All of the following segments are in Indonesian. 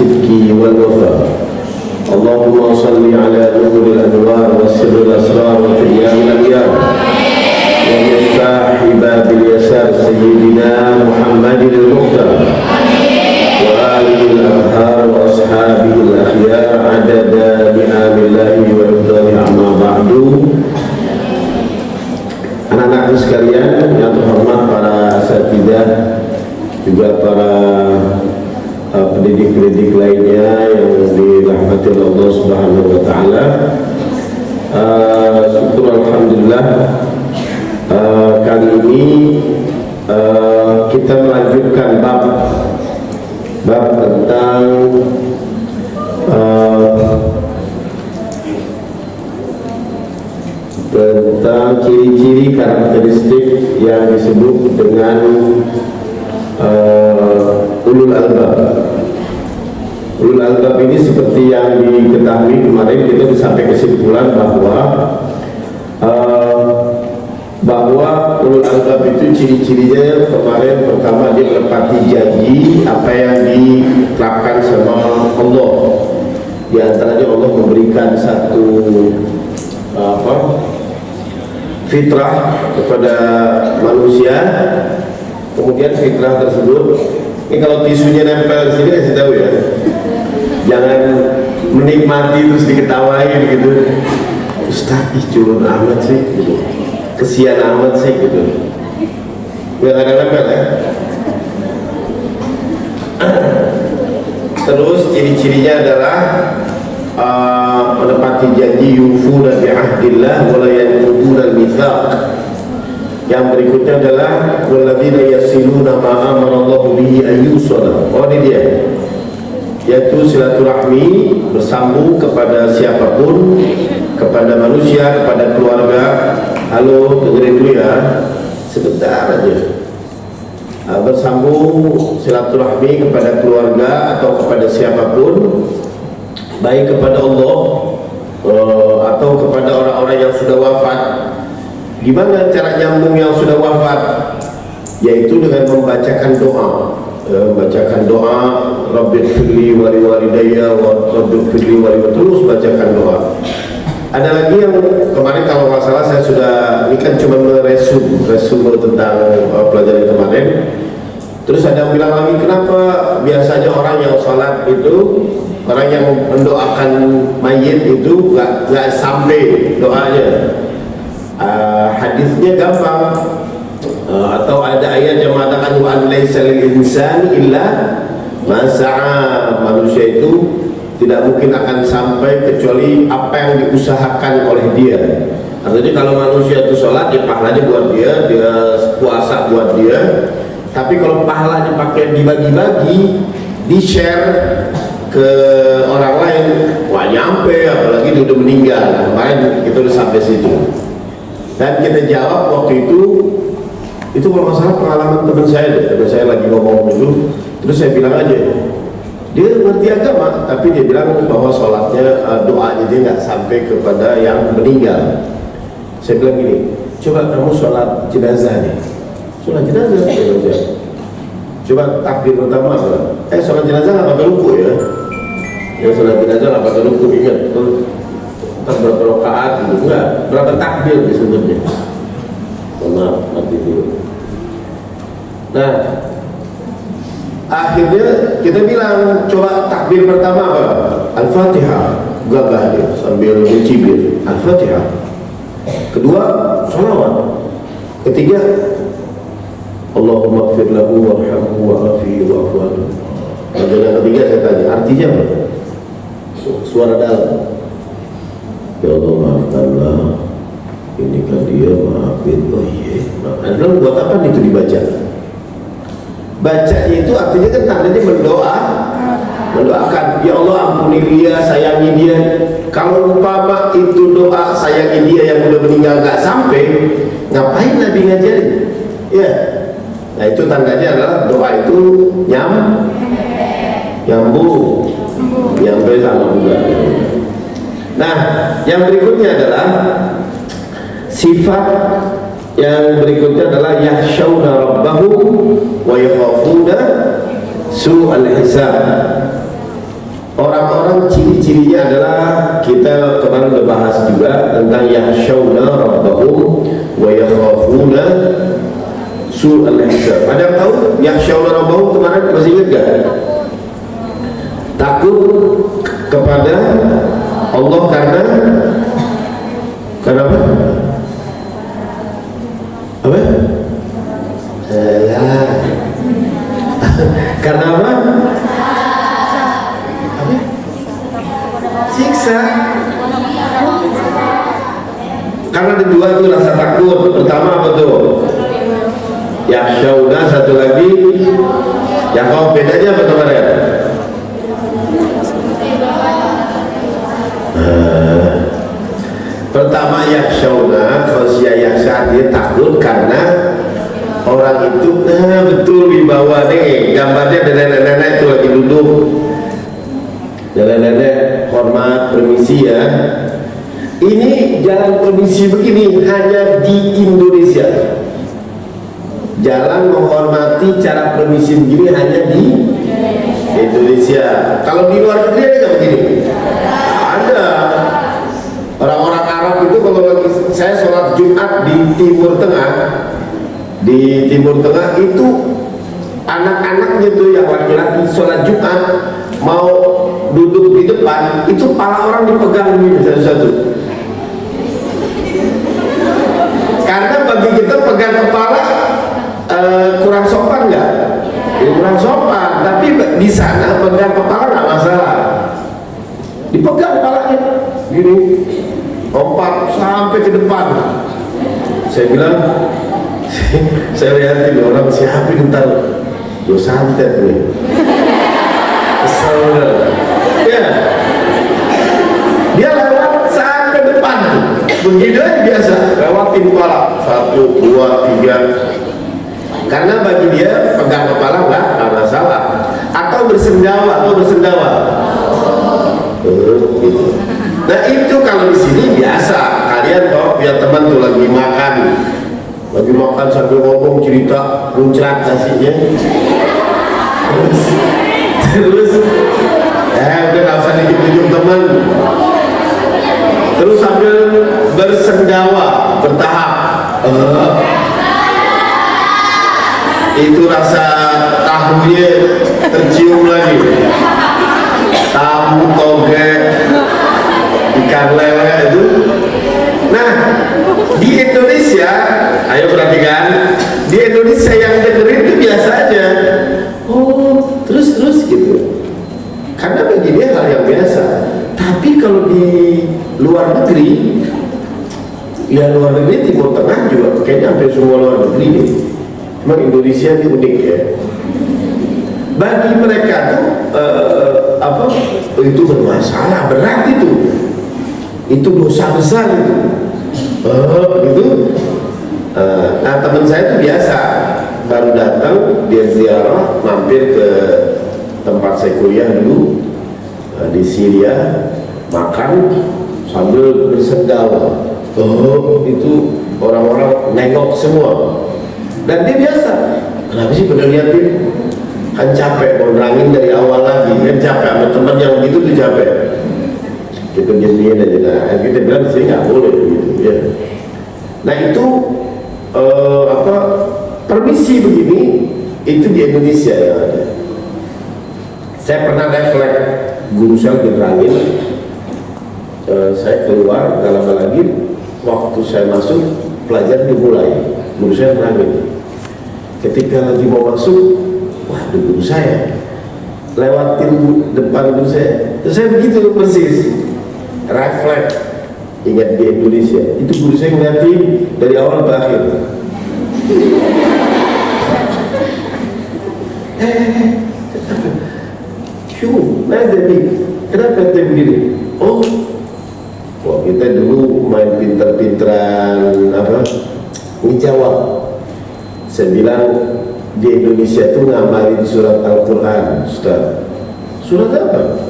الصدق والوفاء. اللهم صل على نور الأنوار وسر الأسرار وتبيان الأبيار ومفتاح باب اليسار سيدنا محمد المختار وآله الأطهار وأصحابه الأخيار عدد نعم الله وإفضاله. أما بعد, anak-anakku sekalian yang terhormat, para asatidzah, juga para pendidik-pendidik lainnya yang dirahmati oleh Allah Subhanahu wa taala. Syukur alhamdulillah, kali ini kita melanjutkan bab tentang ciri-ciri karakteristik yang disebut dengan ulul albab. Ulul albab ini seperti yang diketahui kemarin, kita bisa sampai kesimpulan bahwa ulul albab itu ciri-cirinya kemarin, pertama dia menepati janji apa yang diterapkan sama Allah. Di antaranya Allah memberikan satu fitrah kepada manusia. Kemudian fitrah tersebut, ini kalau tisunya nempel di sini kasih tahu ya, jangan menikmati terus diketawain gitu. Ustaz, culun amat sih gitu, kesian amat sih gitu. Biar ada nempel ya. Terus ciri-cirinya adalah menepati janji, yufuna bi'ahdillah wa la yanquduna al-mitsaq. Yang berikutnya adalah walladzina yasiluna ma amara Allah bihi ayyusala. Oh, ini dia, yaitu silaturahmi, bersambung kepada siapapun, kepada manusia, kepada keluarga. Halo, dengerin dulu ya, sebentar aja. Bersambung silaturahmi kepada keluarga atau kepada siapapun, baik kepada Allah atau kepada orang-orang yang sudah wafat. Gimana cara nyambung yang sudah wafat? Yaitu dengan membacakan doa. Membacakan doa, Rabbighfirli wa liwalidayya wa Rabbighfirli wa liwalidayya, terus bacakan doa. Ada lagi yang kemarin kalau nggak salah saya sudah, ini kan cuma resume tentang pelajaran kemarin. Terus ada yang bilang lagi, kenapa biasanya orang yang sholat itu, orang yang mendoakan mayit itu nggak sampai doanya. Hadisnya gampang, atau ada ayat yang mengatakan wa an laisa lil insani illa ma sa'a. Manusia itu tidak mungkin akan sampai kecuali apa yang diusahakan oleh dia. Artinya kalau manusia itu sholat, ya pahalanya buat dia, dia puasa buat dia. Tapi kalau pahala dipakai dibagi-bagi, di-share ke orang lain, wah nyampe, apalagi dia udah meninggal. Nah, kemarin kita udah sampai situ. Dan kita jawab waktu itu kalau nggak salah pengalaman teman saya lagi ngomong dulu. Terus saya bilang aja, dia ngerti agama, tapi dia bilang bahwa sholatnya, doanya dia nggak sampai kepada yang meninggal. Saya bilang gini, coba kamu sholat jenazah nih, sholat jenazah. Coba takbir pertama, sholat jenazah nggak pakai ruku ya? Ya sholat jenazah nggak pakai ruku, ingat tuh. Berapa rakaat gitu, enggak, berapa takbir disebutnya. Maaf, mati dulu. Nah, akhirnya kita bilang, coba takbir pertama apa? Al-Fatihah, gagah dia sambil mencibir Al-Fatihah. Kedua, sholawat. Ketiga, Allahumma ighfir lahu warhamhu wa'afihi wa'fu anhu. Yang ketiga saya tanya, artinya apa? Suara dalam. Ya Allah, maafkanlah, ini kan dia, maafin. Oh iya, maafkan. Lalu buat apa itu dibaca? Bacanya itu artinya kan tandanya mendoakan. Ya Allah, ampuni dia, sayangi dia. Kalau umpama itu doa sayangi dia yang udah meninggal nggak sampai, ngapain Nabi ngajarin? Ya, nah itu tandanya adalah doa itu nyambung, nyampe sama juga. Nah, yang berikutnya adalah sifat yang berikutnya adalah yakhshawna rabbahu wa yakhafuna su'al hisab. cirinya adalah kita kemarin udah bahas juga tentang yakhshawna rabbahum wa yakhafuna su'al hisab. Ada yang tahu yakhshawna rabbahum kemarin, masih ingat gak? Takut kepada Allah karena apa? Apa? Karena apa? Siksa. Karena ada dua tuh rasa takut. Pertama apa tuh? Yakhshawna, satu lagi yang kau bedanya apa kemarin? Pertama yakhshawna, khosya yakhsha, dia takut karena orang itu betul di bawah nih gambarnya ada nenek-nenek itu lagi duduk, nenek-nenek hormat permisi ya. Ini jalan permisi begini hanya di Indonesia. Jalan menghormati cara permisi begini hanya di Indonesia. Kalau di luar negeri ada nggak begini? Ada. Orang-orang Arab itu kalau lagi saya sholat Jumat di Timur Tengah, itu anak-anaknya tuh yang laki-laki sholat Jumat mau duduk di depan, itu pala orang dipegang gitu satu-satu. Karena bagi kita pegang kepala kurang sopan nggak? Ya, kurang sopan. Tapi di sana pegang kepala nggak masalah. Dipegang kepalanya, gini, lompat sampai ke depan. Saya bilang, saya lihatin orang siapa ntar lo santet nih. Kesel ya. Dia lewat sampai depan, begitu aja biasa, lewatin kepala 1, 2, 3. Karena bagi dia pegang kepala nggak masalah. Atau bersendawa, gitu. Nah itu kalau di sini biasa. Kalian kalau punya teman tuh lagi makan sambil ngomong cerita muncrat nasinya. Terus udah nggak usah dijuk-dijuk teman. Terus sambil bersendawa bertahap. Itu rasa tahunya tercium lagi. Tahu toge, ikan lele itu. Nah di Indonesia, ayo perhatikan, di Indonesia yang dengerin itu biasa aja. Oh terus gitu. Karena bagi dia hal yang biasa. Tapi kalau di luar negeri, ya luar negeri Timur Tengah juga kayaknya hampir semua luar negeri nih. Memang Indonesia ini unik ya. Bagi mereka tuh itu bermasalah, berat itu dosa besar itu. Nah teman saya itu biasa baru datang dia ziarah mampir ke tempat saya kuliah dulu di Syria, makan sambil bersendawa. Itu orang-orang nengok semua. Dan dia biasa, kenapa sih pada liatin? Kan capek, mau nerangin dari awal lagi, kan capek sama teman yang gitu tuh capek. Kita jadiin aja, nah kita bilang sih nggak boleh gitu ya. Nah itu permisi begini itu di Indonesia yang ada. Saya pernah refleks, guru saya diterangin, saya keluar gak lama lagi, waktu saya masuk pelajaran dimulai, guru saya terangin. Ketika lagi mau masuk, waduh guru saya lewatin depan guru saya, terus saya begitu persis refleks, ingat di Indonesia itu guru saya ngeliatin dari awal ke akhir. Kenapa kita begini? Wah kita dulu main pinter-pinteran ngejawab. Saya bilang di Indonesia itu ngamalin surat Al-Quran, Ustaz. Surat apa?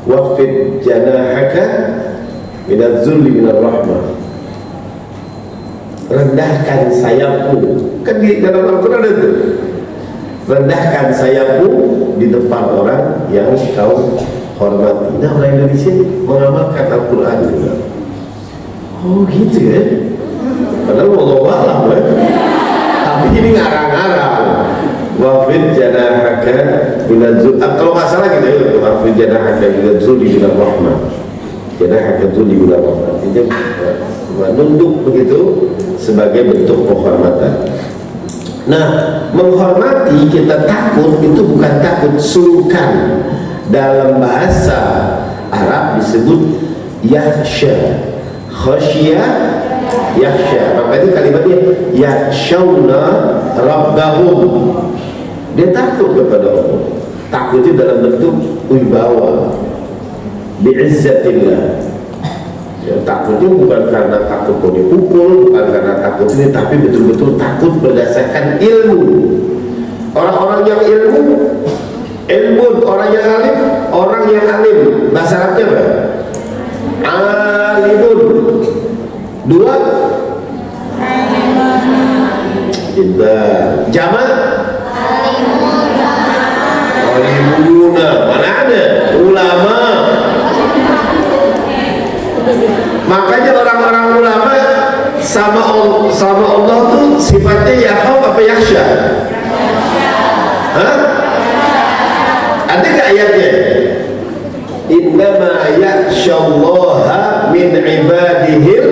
Waqfid janahaka minaz zulli minar rahmah. Rendahkan sayapmu. Kan di dalam Al-Quran ada tuh. Rendahkan sayapmu di depan orang yang kau hormati. Nah, orang Indonesia mengamalkan Al-Quran juga. Oh gitu ya. Padahal wallahu a'lam ya. Tapi ini ngarang-ngarang. Wafid janahaka minadzul. Kalau nggak salah gitu ya. Wafid janahaka minadzul di bilang rahmah. Janahaka dzul di bilang rahmah. Jadi menunduk begitu sebagai bentuk penghormatan. Nah, menghormati kita takut itu bukan takut, sungkan. Dalam bahasa Arab disebut yakhsha, khasya, yakhsha. Maka itu kalimatnya yakhshawna rabbahum. Dia takut kepada Allah. Takutnya dalam bentuk wibawa, bi'izzatillah. Ya, takutnya bukan karena takut mau dipukul, bukan karena takut ini, tapi betul-betul takut berdasarkan ilmu. Orang-orang yang ilmu, orang yang alim, orang yang alim. Bahasa Arabnya apa? Alimun. Dua. Kita jamak. Alimuna. Mana ada? Ulama. Makanya orang-orang ulama sama Allah tuh sifatnya ya khauf apa yakhsha? Hah? Ada nggak ayatnya? Innama yakhshallaha min ibadihil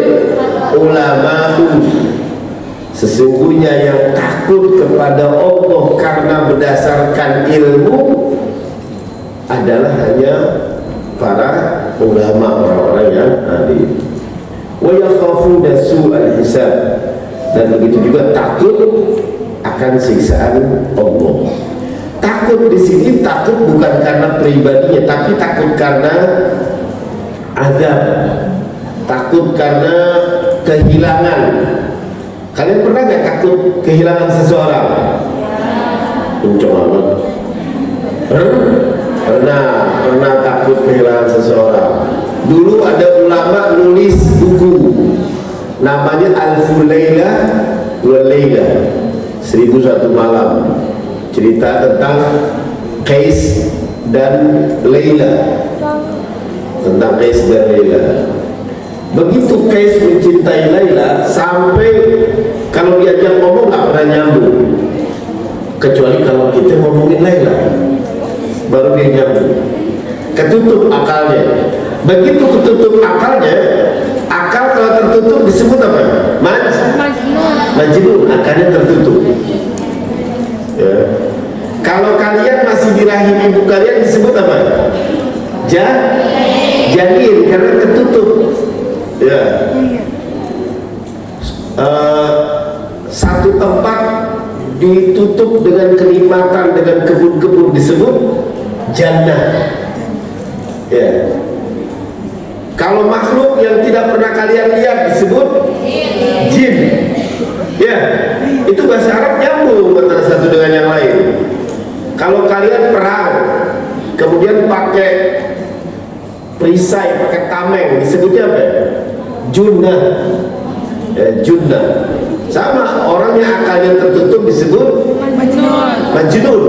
ulama'u. Sesungguhnya yang takut kepada Allah karena berdasarkan ilmu adalah hanya para ulama, orang-orang yang alim. Wa yakhafuna su'al hisab, dan begitu juga takut akan siksaan Allah. Takut di sini takut bukan karena pribadinya, tapi takut karena azab, takut karena kehilangan. Kalian pernah nggak takut kehilangan seseorang? Kencang pernah takut kehilangan seseorang. Dulu ada ulama nulis buku namanya Alfu Laila wa Laila, 1001 malam, cerita tentang Qais dan Laila, tentang Qais dan Laila. Begitu Qais mencintai Laila sampai kalau diajak ngomong nggak pernah nyambung, kecuali kalau kita ngomongin Laila baru dia nyambung. Ketutup akalnya. Begitu ketutup akalnya, akal kalau tertutup disebut apa? Majnun, akalnya tertutup. Ya. Kalau kalian masih di rahim ibu kalian disebut apa? Janin, karena tertutup. Ya. Satu tempat ditutup dengan kenikmatan, dengan kebun-kebun disebut jannah. Ya. Kalau makhluk yang tidak pernah kalian lihat disebut jin. Ya, itu bahasa Arab nyambung antara satu dengan yang lain. Kalau kalian perang, kemudian pakai perisai, pakai tameng, disebutnya apa? Junnah. Ya, junnah. Sama, orang yang akalnya tertutup disebut majnun.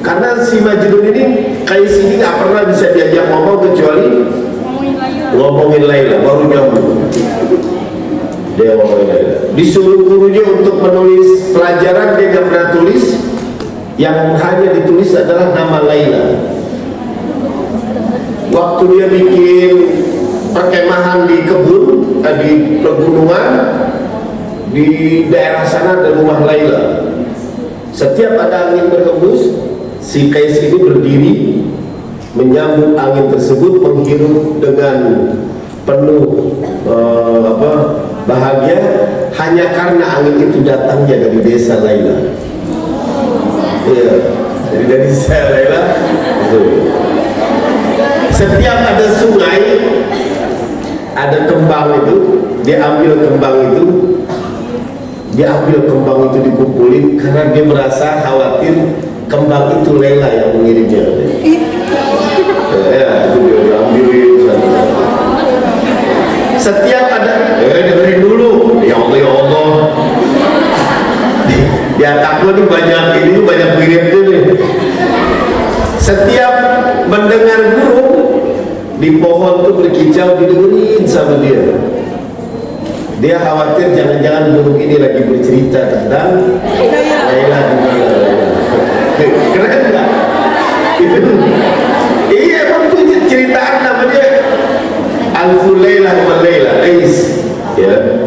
Karena si majnun ini Qais ini nggak pernah bisa diajak ngomong kecuali ngomongin Laila, baru nyambung. Dia ngomongin Laila. Disuruh gurunya untuk menulis pelajaran, dia nggak pernah tulis. Yang hanya ditulis adalah nama Laila. Waktu dia bikin perkemahan di kebun, di pegunungan, di daerah sana ada rumah Laila. Setiap ada angin berhembus, si Qais ini berdiri menyambut angin tersebut, menghirup dengan penuh bahagia, hanya karena angin itu datangnya dari desa Laila. Ya, jadi dari desa Laila. Setiap ada sungai, ada kembang itu, dia ambil kembang itu, dikumpulin karena dia merasa khawatir kembang itu Laila yang mengirimnya. Ya, itu dia diambilin. Setiap ada, dengerin dulu, ya Allah, ya Allah. Di atakku ini banyak miripnya nih. Setiap mendengar burung, di pohon tuh berkicau, didengerin sama dia. Dia khawatir jangan-jangan burung ini lagi bercerita tentang Laila di mana. Keren nggak? Itu iya, emang itu ceritaan namanya Alfu Laila wa Laila Qais. Ya.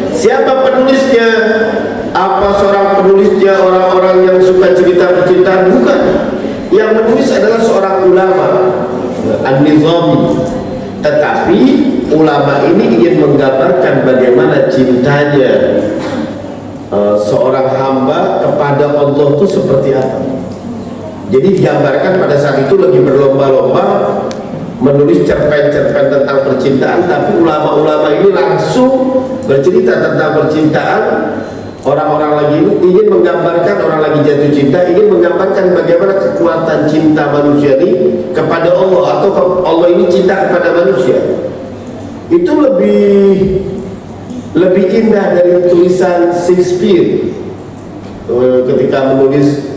Siapa penulisnya? Apa seorang penulisnya orang-orang yang suka cerita percintaan? Bukan. Yang menulis adalah seorang ulama, An-Nizami. Tetapi ulama ini ingin menggambarkan bagaimana cintanya seorang hamba kepada Allah itu seperti apa. Jadi digambarkan pada saat itu lagi berlomba-lomba menulis cerpen-cerpen tentang percintaan, tapi ulama-ulama ini langsung bercerita tentang percintaan. Orang-orang lagi ingin menggambarkan, orang lagi jatuh cinta, ingin menggambarkan bagaimana kekuatan cinta manusia ini kepada Allah, atau Allah ini cinta kepada manusia. Itu lebih indah dari tulisan Shakespeare ketika menulis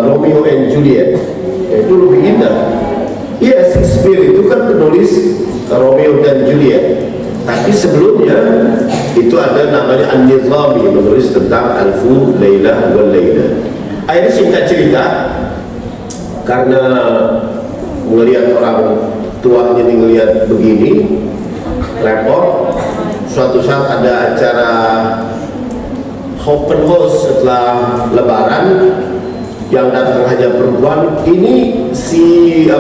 Romeo and Juliet. Itu lebih indah. Iya, Shakespeare itu kan penulis Romeo dan Juliet. Tapi sebelumnya itu ada namanya An-Nizami, menulis tentang Alfu Laila wa Laila. Akhirnya singkat cerita, karena melihat orang tuanya ini ngelihat begini repot, suatu saat ada acara open house setelah Lebaran, yang datang hanya perempuan. Ini si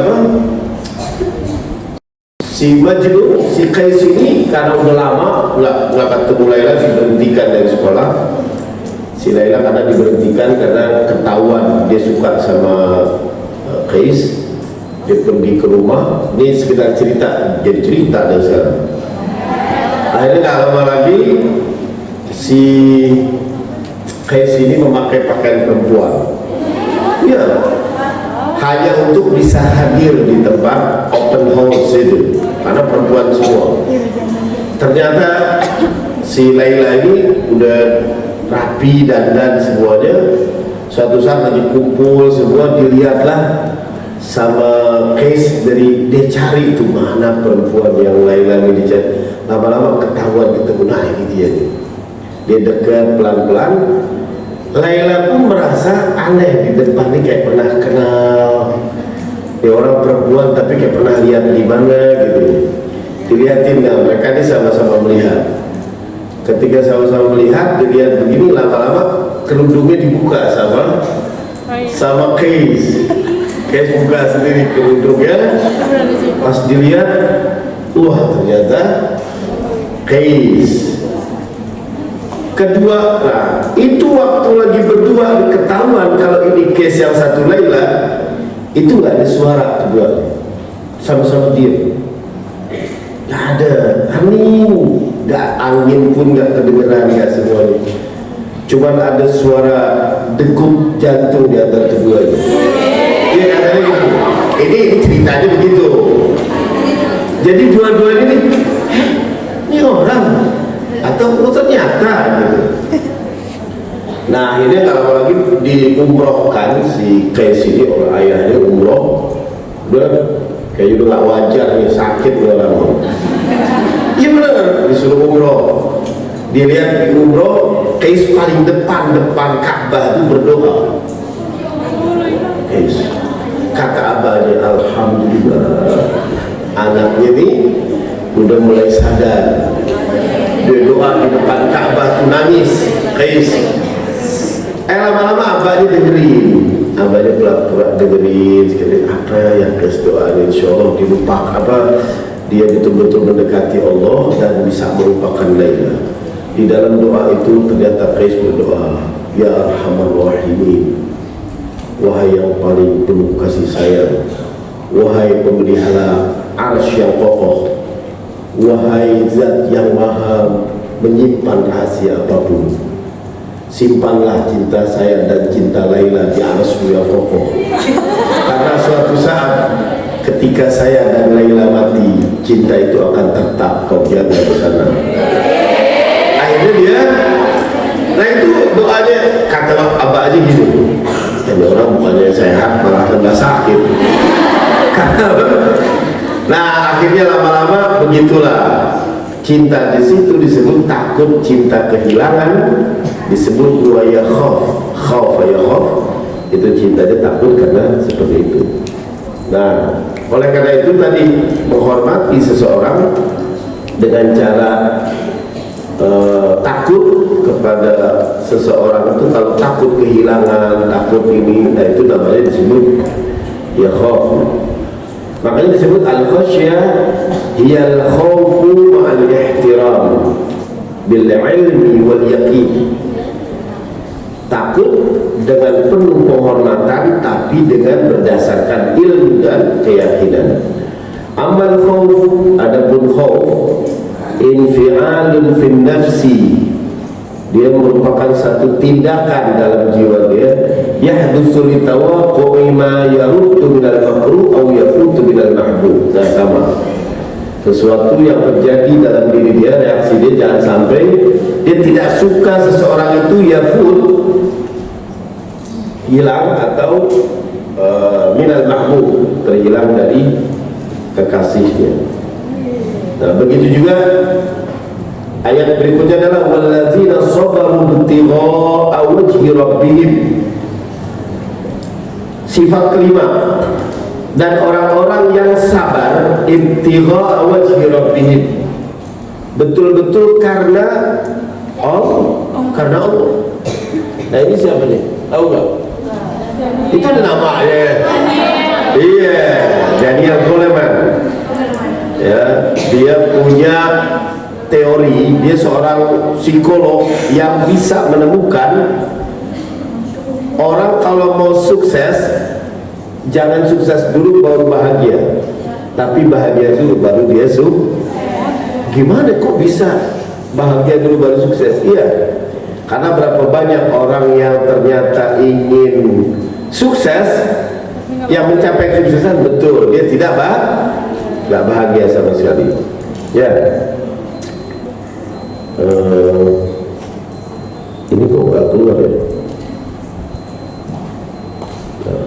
Majnun, si Qais ini karena udah lama nggak ketemu Laila, diberhentikan dari sekolah. Si Laila karena diberhentikan karena ketahuan dia suka sama Qais, dia pergi ke rumah. Ini sekedar cerita, jadi cerita dan sekarang. Akhirnya nggak lama lagi si Qais ini memakai pakaian perempuan. Ya, hanya untuk bisa hadir di tempat open house itu, karena perempuan semua. Ternyata si Laila ini udah rapi dandan semuanya. Suatu saat lagi kumpul semua, dilihatlah sama Qais, dari dia cari itu mana perempuan yang Laila ini dicari. Lama-lama ketahuan ketemu, nah ini dia nih. Dia dekat pelan-pelan. Laila pun merasa aneh, di depan ini kayak pernah kenal. Dia orang perempuan tapi kayak pernah lihat di mana gitu. Dilihatin, nah mereka ini sama-sama melihat. Ketika sama-sama melihat, dilihat begini, lama-lama kerudungnya dibuka sama Qais. Qais buka sendiri kerudungnya. Pas dilihat, wah ternyata Qais. Kedua, nah itu waktu lagi berdua ketahuan kalau ini Qais yang satu Laila, itu nggak ada suara kedua, sama-sama diam, nggak ada angin, nggak angin pun nggak kedengeran, nggak semuanya, cuman ada suara degup jantung di antara keduanya. Dia katanya gitu. Ini ceritanya begitu. Jadi dua-duanya ini orang atau ternyata gitu. Nah akhirnya kalau lagi diumrohkan si Qais ini, orang ayahnya umroh, udah kayaknya udah gak wajar nih, sakit nih orang. Iya bener, disuruh umroh. Dilihat di umroh, Qais paling depan Ka'bah itu berdoa. Qais kata abahnya, alhamdulillah anaknya nih udah mulai sadar. Dia doa di depan Ka'bah tuh nangis Qais. Lama-lama abahnya dengerin, abahnya pura-pura dengerin sekali apa yang Qais doain, insya Allah dilupakan, apa dia betul-betul mendekati Allah dan bisa melupakan Laila. Di dalam doa itu ternyata Qais berdoa, ya Arhamar Rahimin, wahai yang paling penuh kasih sayang, wahai pemelihara arsy yang kokoh, wahai zat yang maha menyimpan rahasia apapun, simpanlah cinta saya dan cinta Laila di arsy yang kokoh. Karena suatu saat ketika saya dan Laila mati, cinta itu akan tetap kau jaga di sana. Akhirnya dia, nah itu doanya, kata abah aja gitu. Ini orang bukannya sehat malah tambah sakit. Karena Nah, akhirnya lama-lama begitulah. Cinta di situ disebut takut, cinta kehilangan disebut wa yakhaf, khauf ya khauf. Itu cinta dia takut karena seperti itu. Nah, oleh karena itu tadi menghormati seseorang dengan cara takut kepada seseorang itu, kalau takut kehilangan, takut ini, nah itu namanya disebut ya khauf. Makanya disebut al-khasyah hiya al-khawfu ma'al ihtiram bil ilmi wal yaqin. Takut dengan penuh penghormatan tapi dengan berdasarkan ilmu dan keyakinan. Amal khauf, adapun khauf infi'alun fin nafsi, dia merupakan satu tindakan dalam jiwa dia, yahdutsu li tawaqqu'i ma yaruddu minal makruh aw yafutu minal mahbub. Nah, sama, sesuatu yang terjadi dalam diri dia, reaksi dia jangan sampai dia tidak suka seseorang itu yafut, hilang, atau minal mahbub, terhilang dari kekasihnya. Nah, begitu juga ayat berikutnya adalah walladzina sabaru ibtigha'a wajhi rabbihim. Sifat kelima, dan orang-orang yang sabar ibtigha'a wajhi rabbihim, betul-betul karena Allah, karena Allah. Nah, ini siapa nih? Tahu nggak? Itu ada namanya. Iya, Daniel Goleman. Ya, dia punya teori, dia seorang psikolog yang bisa menemukan orang kalau mau sukses, jangan sukses dulu baru bahagia, tapi bahagia dulu baru dia gimana kok bisa bahagia dulu baru sukses? Iya, karena berapa banyak orang yang ternyata ingin sukses, yang mencapai kesuksesan, betul dia tidak bahagia sama sekali. Ya, ini kok nggak keluar ya? Nah,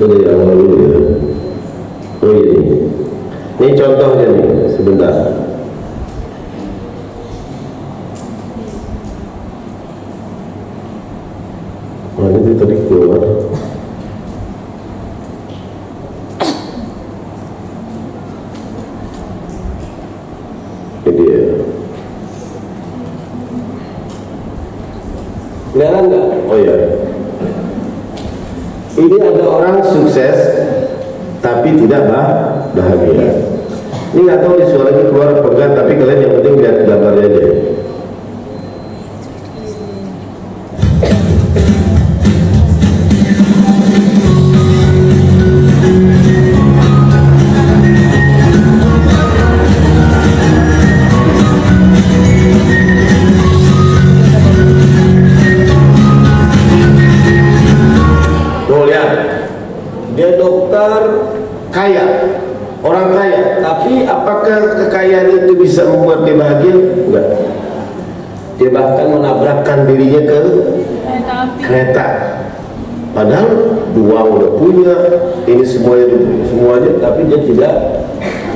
saya dari awal dulu ya. Oh ini contohnya nih, sebentar. Oh, ini tadi keluar. Kelihatan nggak? Oh ya, ini ada orang sukses tapi tidak bahagia. Ini nggak tahu di suaranya keluar apa enggak, tapi kalian yang penting lihat gambarnya aja. Kaya, orang kaya, tapi apakah kekayaan itu bisa membuat dia bahagia? Enggak. Dia bahkan menabrakkan dirinya ke kereta, padahal uang udah punya, ini semuanya, tapi dia tidak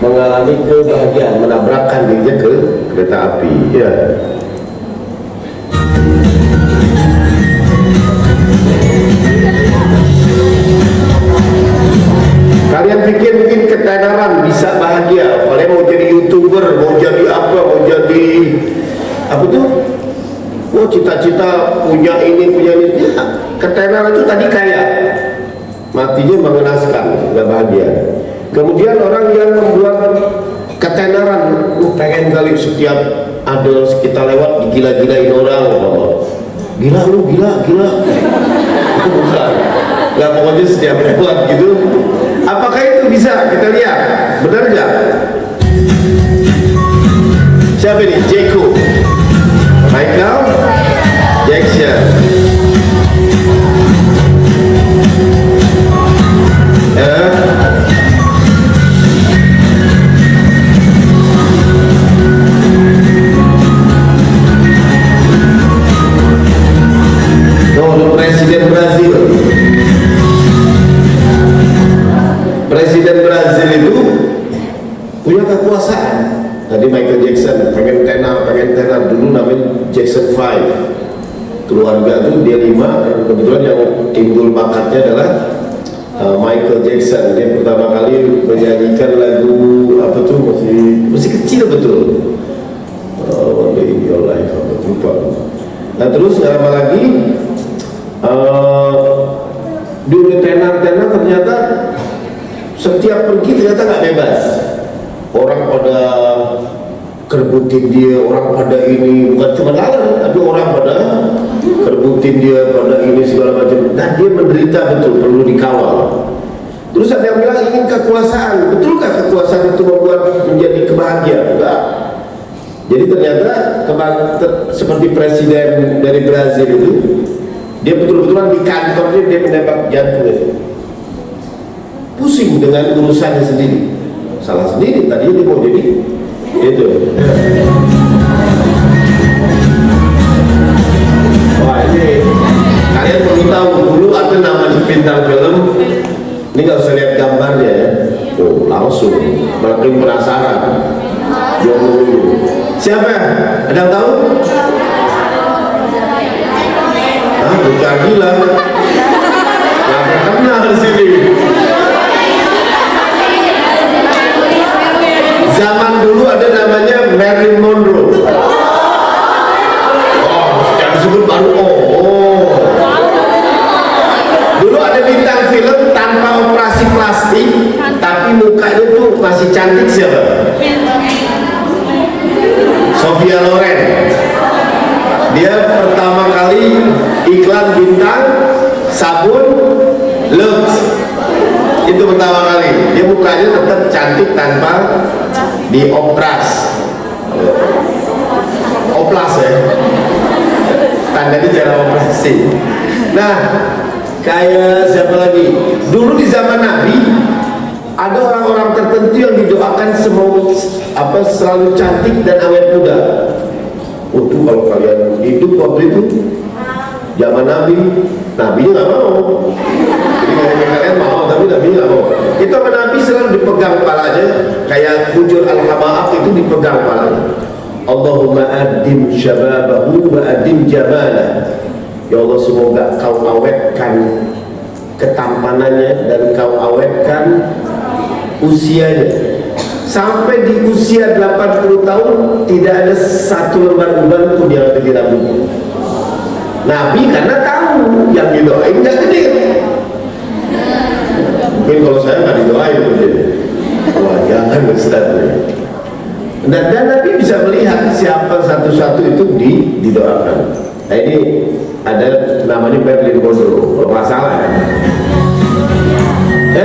mengalami kebahagiaan, menabrakkan dirinya ke kereta api. Ya. Kalian pikir mungkin ketenaran bisa bahagia? Kalian mau jadi YouTuber, mau jadi apa, mau jadi apa tuh? Oh, cita-cita punya ini, punya ini. Ya, ketenaran itu tadi kaya, matinya mengenaskan, nggak bahagia. Kemudian orang yang membuat ketenaran, pengen kali setiap ada kita lewat digila-gilain orang, gila lu, gila. Bukan, nggak, pokoknya setiap lewat gitu. Apakah itu bisa kita lihat? Benar nggak? Siapa ini? Jeko, Michael Jackson. Presiden Brazil. kekuasaan. Tadi Michael Jackson pengen tenar dulu namanya Jackson 5. Keluarga itu dia 5, kebetulan yang timbul bakatnya adalah Michael Jackson. Dia pertama kali menyanyikan lagu apa tuh, masih kecil betul. One Day in Your Life, lupa. Nah terus gak lama lagi dia udah tenar ternyata setiap pergi ternyata nggak bebas. Orang pada kerbutin dia, orang pada ini, bukan cuma lalang, tapi orang pada kerbutin dia, pada ini segala macam. Dan dia menderita betul, perlu dikawal. Terus ada yang bilang ingin kekuasaan. Betulkah kekuasaan itu membuat menjadi kebahagiaan? Enggak. Jadi ternyata seperti presiden dari Brazil itu, dia betul-betulan di kantornya dia menembak jantung. Pusing dengan urusannya sendiri. Salah sendiri, tadinya dia mau jadi itu. Wah ini kalian perlu tahu, dulu ada nama di bintang film. Ini nggak usah lihat gambarnya ya. Oh langsung makin penasaran. Siapa? Ada yang tahu? Bukan gila. Yang terkenal di sini. Zaman dulu ada namanya Marilyn Monroe. Oh, yang disebut baru Dulu ada bintang film tanpa operasi plastik, tapi mukanya tuh masih cantik. Siapa? Sophia Loren. Dia pertama kali iklan bintang sabun Lux. Itu pertama kali. Dia mukanya tetap cantik tanpa diopras. Oplas ya. Tandanya jarang operasi. Nah, kayak siapa lagi? Dulu di zaman Nabi ada orang-orang tertentu yang didoakan selalu cantik dan awet muda. Tuh kalau kalian hidup waktu itu zaman Nabi, Nabinya nggak mau. Jadi kalian mau, tapi Nabi nggak mau. Itu sama Nabi selalu dipegang kepalanya, kayak hujur al-hamaaf itu dipegang kepalanya. Allahumma adim syababahu wa adim jamalah. Ya Allah, semoga kau awetkan ketampanannya dan kau awetkan usianya. Sampai di usia 80 tahun tidak ada satu lembar uban pun yang ada di rambutnya. Nabi karena tahu yang didoain nggak gede. Mungkin kalau saya nggak didoain mungkin. Wah jangan Ustaz. Dan Nabi bisa melihat siapa satu-satu itu didoakan. Nah ini ada namanya Marilyn Monroe. Kalau masalah ya.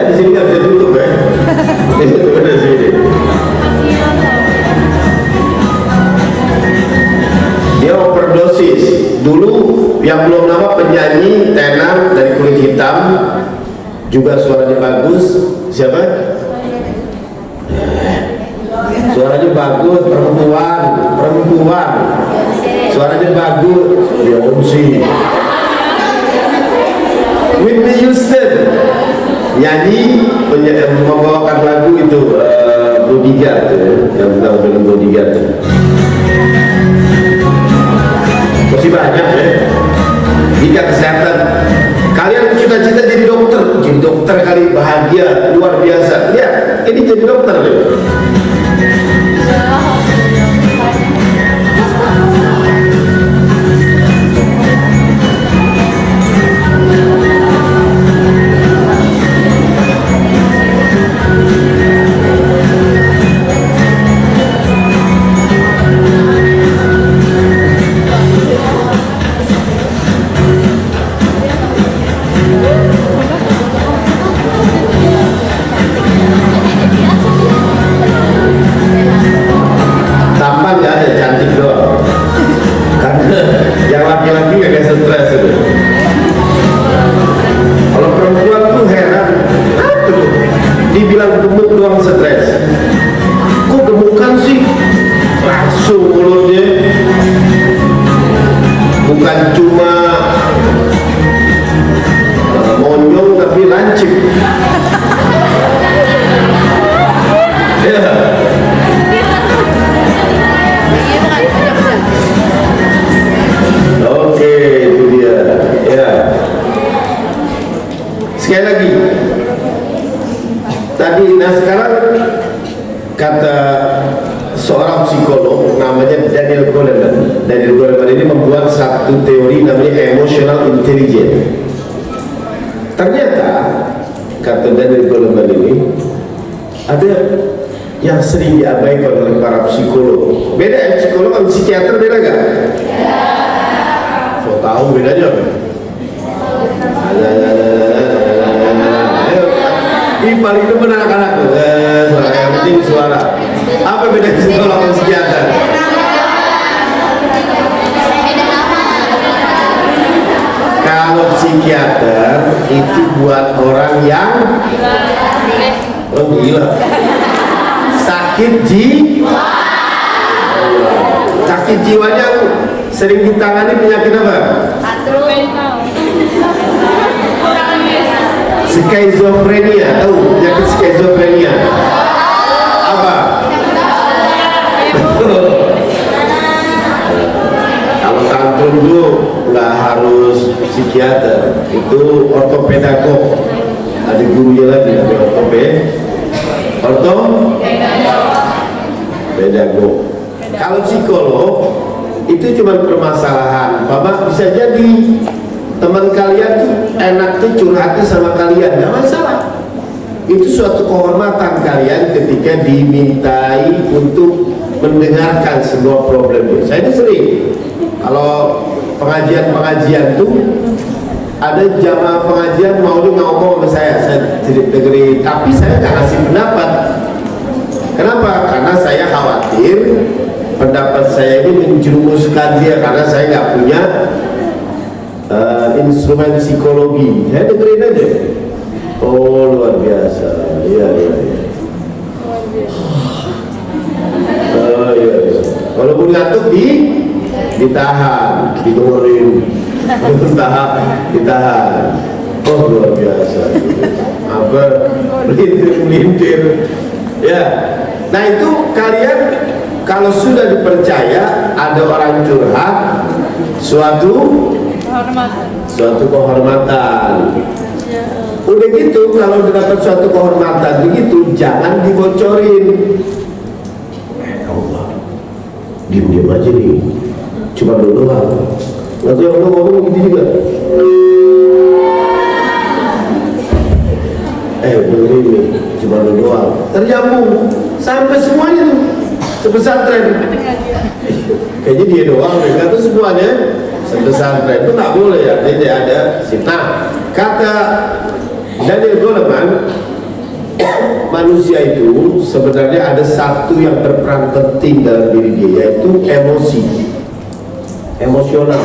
Di sini nggak bisa tutup ya. Ini di sini. Dia overdosis. Dulu yang belum lama penyanyi tenar dari kulit hitam, juga suaranya bagus. Siapa? Suaranya bagus, perempuan. Suaranya bagus. Dia MC. Whitney Houston nyanyi membawakan lagu itu Bodyguard yang tentang film Bodyguard. Masih banyak ya. Jika kesehatan kalian cita-cita jadi dokter kali bahagia luar biasa. Ya, ini jadi dokter ya. tadi. Nah sekarang kata seorang psikolog namanya Daniel Goleman. Daniel Goleman ini membuat satu teori namanya emotional intelligence. Ternyata kata Daniel Goleman ini ada yang sering diabaikan oleh para psikolog. Beda ya psikolog sama psikiater, beda gak? So tahu bedanya apa? Ini paling demen anak-anak suara yang penting suara. Apa beda psikolog sama psikiater? Kalau psikiater itu buat orang yang gila, sakit jiwa. Sakit jiwanya sering ditangani penyakit apa? Skizofrenia. Tahu penyakit skizofrenia apa? Betul. Kalau tantrum itu nggak harus psikiater, itu ortopedagog. Ada gurunya lagi, ada ortopedagog. Kalau psikolog itu cuma permasalahan, Bapak bisa jadi teman kalian tuh enaknya curhatnya sama kalian, nggak masalah. Itu suatu kehormatan kalian ketika dimintai untuk mendengarkan sebuah problem. Saya itu sering kalau pengajian tuh ada jamaah pengajian mau ngomong sama saya dengerin, tapi saya nggak ngasih pendapat. Kenapa? Karena saya khawatir pendapat saya ini menjerumuskan dia, karena saya nggak punya instrumen psikologi. Saya dengerin aja. Oh luar biasa, iya. Iya. Walaupun ngantuk ditahan, didengerin, ditahan. Oh luar biasa. Apa melintir. Ya. Nah itu kalian kalau sudah dipercaya ada orang curhat, suatu kehormatan. Udah gitu kalau dapat suatu kehormatan begitu jangan dibocorin. Allah, diam aja nih, cuma doang. Nanti Allah ngomong gitu juga. Dengerin nih, cuma doang. Terjambung sampai semuanya tuh sepesantren. Kayaknya dia doang, mereka tuh semuanya sepesantren. Itu nggak boleh ya, jadi ada nah kata Daniel Goleman, manusia itu sebenarnya ada satu yang berperan penting dalam diri dia, yaitu emosional.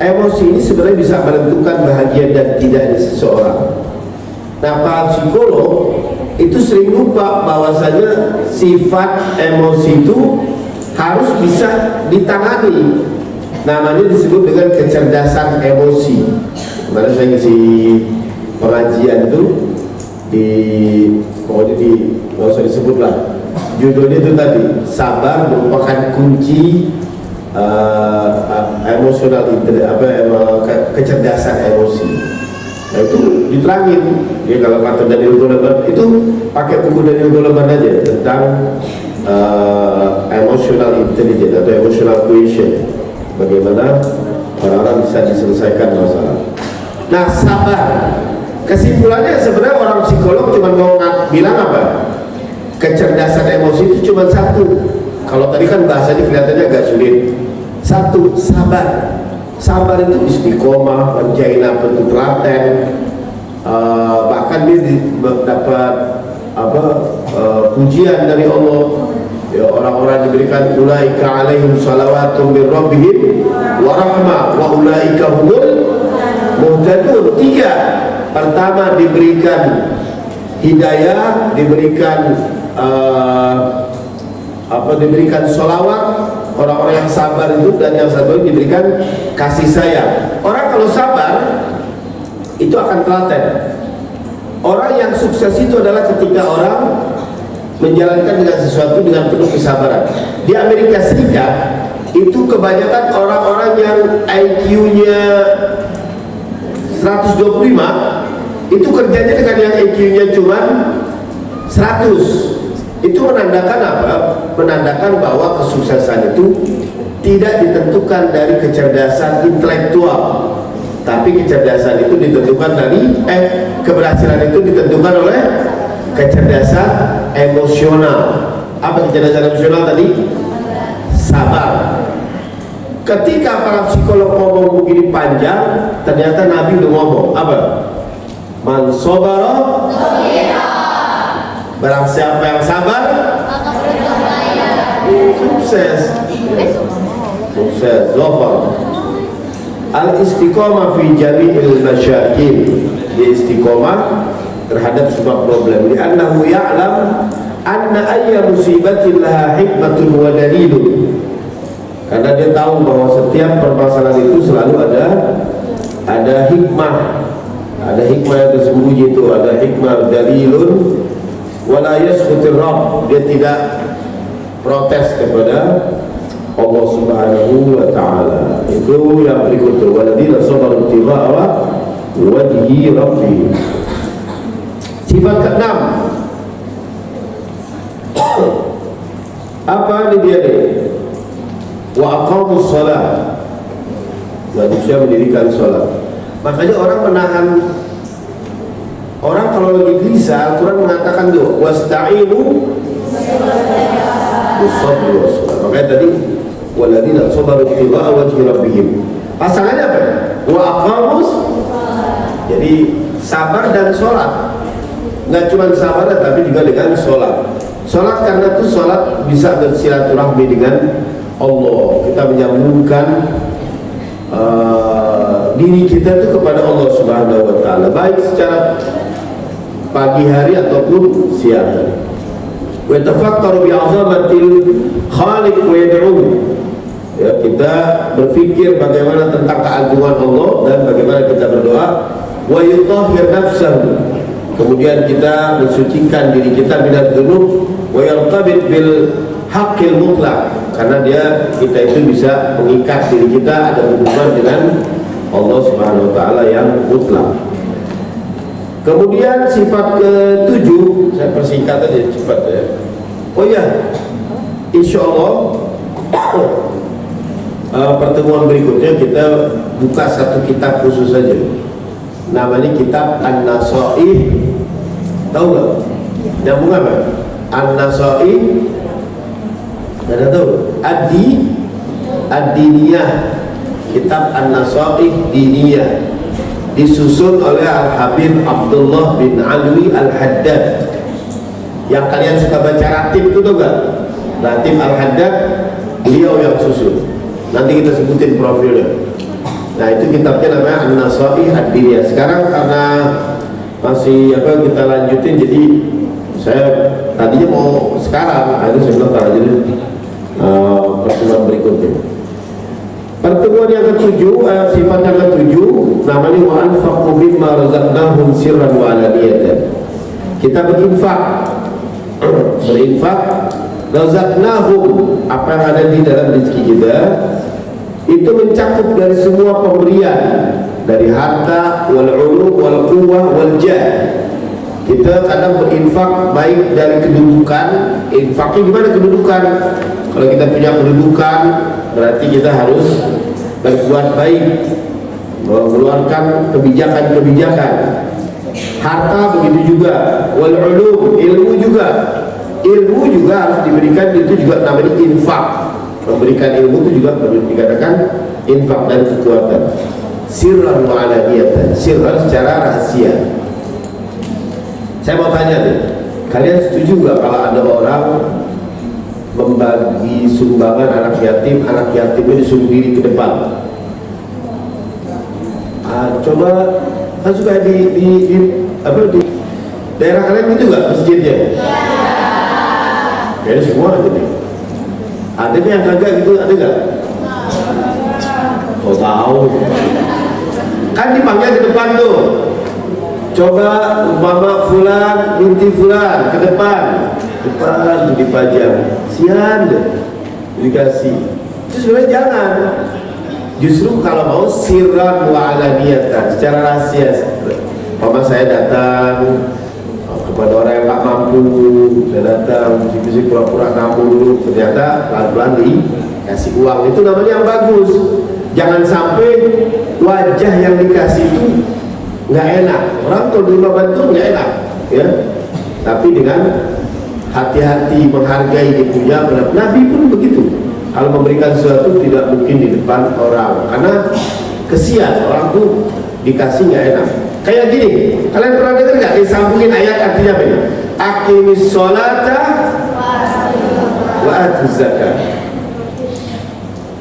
Emosi ini sebenarnya bisa menentukan bahagia dan tidaknya seseorang. Nah, para psikolog itu sering lupa bahwasanya sifat emosi itu harus bisa ditangani. Namanya disebut dengan kecerdasan emosi. Kemarin saya ngisi pengajian itu nggak usah disebut lah, judulnya itu tadi, sabar merupakan kunci emosional, kecerdasan emosi. Nah itu diterangin ya, kalau kata Daniel Goleman itu pakai buku Daniel Goleman aja tentang emotional intelligence atau emotional quotient, bagaimana orang-orang bisa diselesaikan masalah. Nah sabar, kesimpulannya sebenarnya orang psikolog cuma mau bilang apa? Kecerdasan emosi itu cuma satu. Kalau tadi kan bahasanya kelihatannya agak sulit. Satu, sabar. Sabar itu istiqomah, menjaina bentuk telaten. Bahkan dia dapat pujian dari Allah. Ya, orang-orang diberikan ulaika alaihim salawatun min rabbihim wa rahmah wa ulaika humul muhtadun. Tiga, pertama diberikan hidayah, diberikan diberikan sholawat. Orang-orang yang sabar itu, dan yang satu diberikan kasih sayang. Orang kalau sabar itu akan telaten. Orang yang sukses itu adalah ketika orang menjalankan dengan sesuatu dengan penuh kesabaran. Di Amerika Serikat itu kebanyakan orang-orang yang IQ-nya 125 itu kerjanya dengan yang IQ-nya cuma 100. Itu menandakan apa? Menandakan bahwa kesuksesan itu tidak ditentukan dari kecerdasan intelektual, tapi kecerdasan itu ditentukan dari keberhasilan itu ditentukan oleh kecerdasan emosional. Apa kecerdasan emosional tadi? Sabar. Ketika para psikolog ngomong begini panjang, ternyata Nabi udah ngomong apa? Man sabara, barang siapa yang sabar, sukses. Sukses, zafar. Al-istiqamah fi jami'il masyakil. Dia istiqamah terhadap semua problem. Li'annahu ya'lam anna ayya musibatin laha hikmatun wa dalilun. Karena dia tahu bahwa setiap permasalahan itu selalu ada hikmah. Ada hikmah yang tersembunyi itu, ada hikmah dalilun wala yasqutir rabb. Dia tidak protes kepada Allah Subhanahu wa taala. Itu yang berikutnya, walladzina sabaru ibtigha'a wajhi rabbih. Sifat ke-6. Apa ini dia nih? Wa aqamus shalah. Manusia mendirikan salat. Makanya orang menahan, orang kalau lagi gelisah, Al-Quran mengatakan tuh wasta'inu bis-sabri was-salah. Makanya tadi walladzina sabaru ibtigha'a wajhi rabbihim. Pasangannya apa? Wa aqamus. Jadi sabar dan sholat. Nggak cuma sabar tapi juga dengan sholat. Sholat karena itu sholat bisa bersilaturahmi dengan Allah. Kita menyambungkan diri kita itu kepada Allah Subhanahu wa taala, baik secara pagi hari ataupun siang hari. Wa tafakkaru bi 'azamatil khaliq wa yad'u. Ya, kita berpikir bagaimana tentang keagungan Allah dan bagaimana kita berdoa. Wa yutahhir nafsahu. Kemudian kita mensucikan diri kita minadz dzunub wa yartabit bil haqqil mutlaq. Karena kita itu bisa mengikat diri kita ada hubungan dengan Allah Subhanahu wa taala yang mutlak. Kemudian sifat ke-7, saya persingkat aja cepat ya. Oh ya, insyaallah pertemuan berikutnya kita buka satu kitab khusus saja. Namanya kitab An-Nasaih. Tahu nggak? Nyambung apa? An-Nasaih. Ada tahu? Ad-Diniyah. Kitab An-Nasaih Diniyah disusun oleh Al-Habib Abdullah bin Alwi Al-Haddad. Yang kalian suka baca Ratib itu tuh gak? Ratib Al-Haddad, beliau yang susun. Nanti kita sebutin profilnya. Nah itu kitabnya namanya An-Nasaih Ad-Diniyah. Sekarang karena masih kita lanjutin, jadi saya tadinya mau sekarang, akhirnya saya bilang aja deh pertemuan berikutnya. Pertemuan yang ke-7, sifat yang ke-7 namanya wa anfaqu mimma razaqnahum sirran wa alaniyatan. Kita berinfak razaqnahum, apa yang ada di dalam rezeki kita itu mencakup dari semua pemberian, dari harta, wal ulum, wal quwwah, wal jah. Kita kadang berinfak baik dari kedudukan. Infaknya gimana kedudukan? Kalau kita punya kedudukan, berarti kita harus berbuat baik, mengeluarkan kebijakan-kebijakan. Harta begitu juga, wal ulum, ilmu juga. Ilmu juga harus diberikan, itu juga namanya infak. Memberikan ilmu itu juga dikatakan infak dan kekuatan. Sirran wa alaniyatan. Sirran secara rahasia. Saya mau tanya nih, kalian setuju nggak kalau ada orang membagi sumbangan anak yatimnya disuruh diri ke depan? Coba kan suka di daerah kalian itu nggak masjidnya? Kayaknya semua ada nih. Ada nih yang kagak gitu, ada nggak? Oh tahu. Kan dipanggil ke depan tuh. Coba umpama fulan binti fulan ke depan dipajang, sian deh dikasih. Itu sebenarnya jangan. Justru kalau mau sirran wa alaniyatan, secara rahasia. Umpama saya datang kepada orang yang nggak mampu mampu, saya datang bisik-bisik pura-pura tamu dulu, ternyata pelan-pelan dikasih uang. Itu namanya yang bagus. Jangan sampai wajah yang dikasih itu nggak enak. Orang kalau terima bantuan nggak enak, ya. Tapi dengan hati-hati menghargai dia punya. Nabi pun begitu. Kalau memberikan sesuatu tidak mungkin di depan orang, karena kesian orang tuh dikasih nggak enak. Kayak gini, kalian pernah dengar nggak disambungin ayat artinya apa ini? Aqimis sholata wa atuz zakat.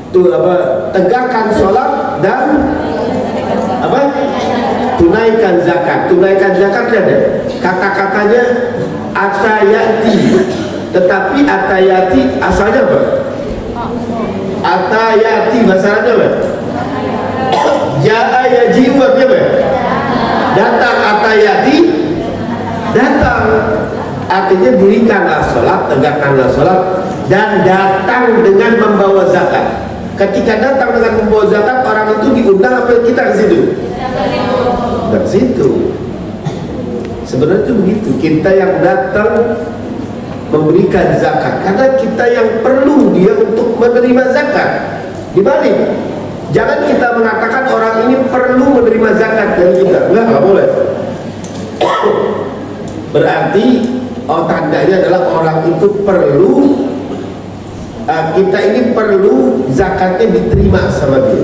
Itu apa? Tegakkan sholat dan apa? Tunaikan zakat. Tunaikan zakat ada. Kata-katanya atayati. Tetapi atayati asalnya apa? Atayati bahasanya apa? Ja'a yaji'u apa? Datang. Atayati datang, artinya dirikanlah sholat, tegakkanlah sholat, dan datang dengan membawa zakat. Ketika datang dengan membawa zakat, orang itu diundang apa kita ke situ? Ke situ. Sebenarnya itu begitu. Kita yang datang memberikan zakat karena kita yang perlu dia untuk menerima zakat. Dibalik, jangan kita mengatakan orang ini perlu menerima zakat dari kita. Enggak boleh. Berarti tandanya adalah orang itu perlu, kita ini perlu zakatnya diterima sama dia.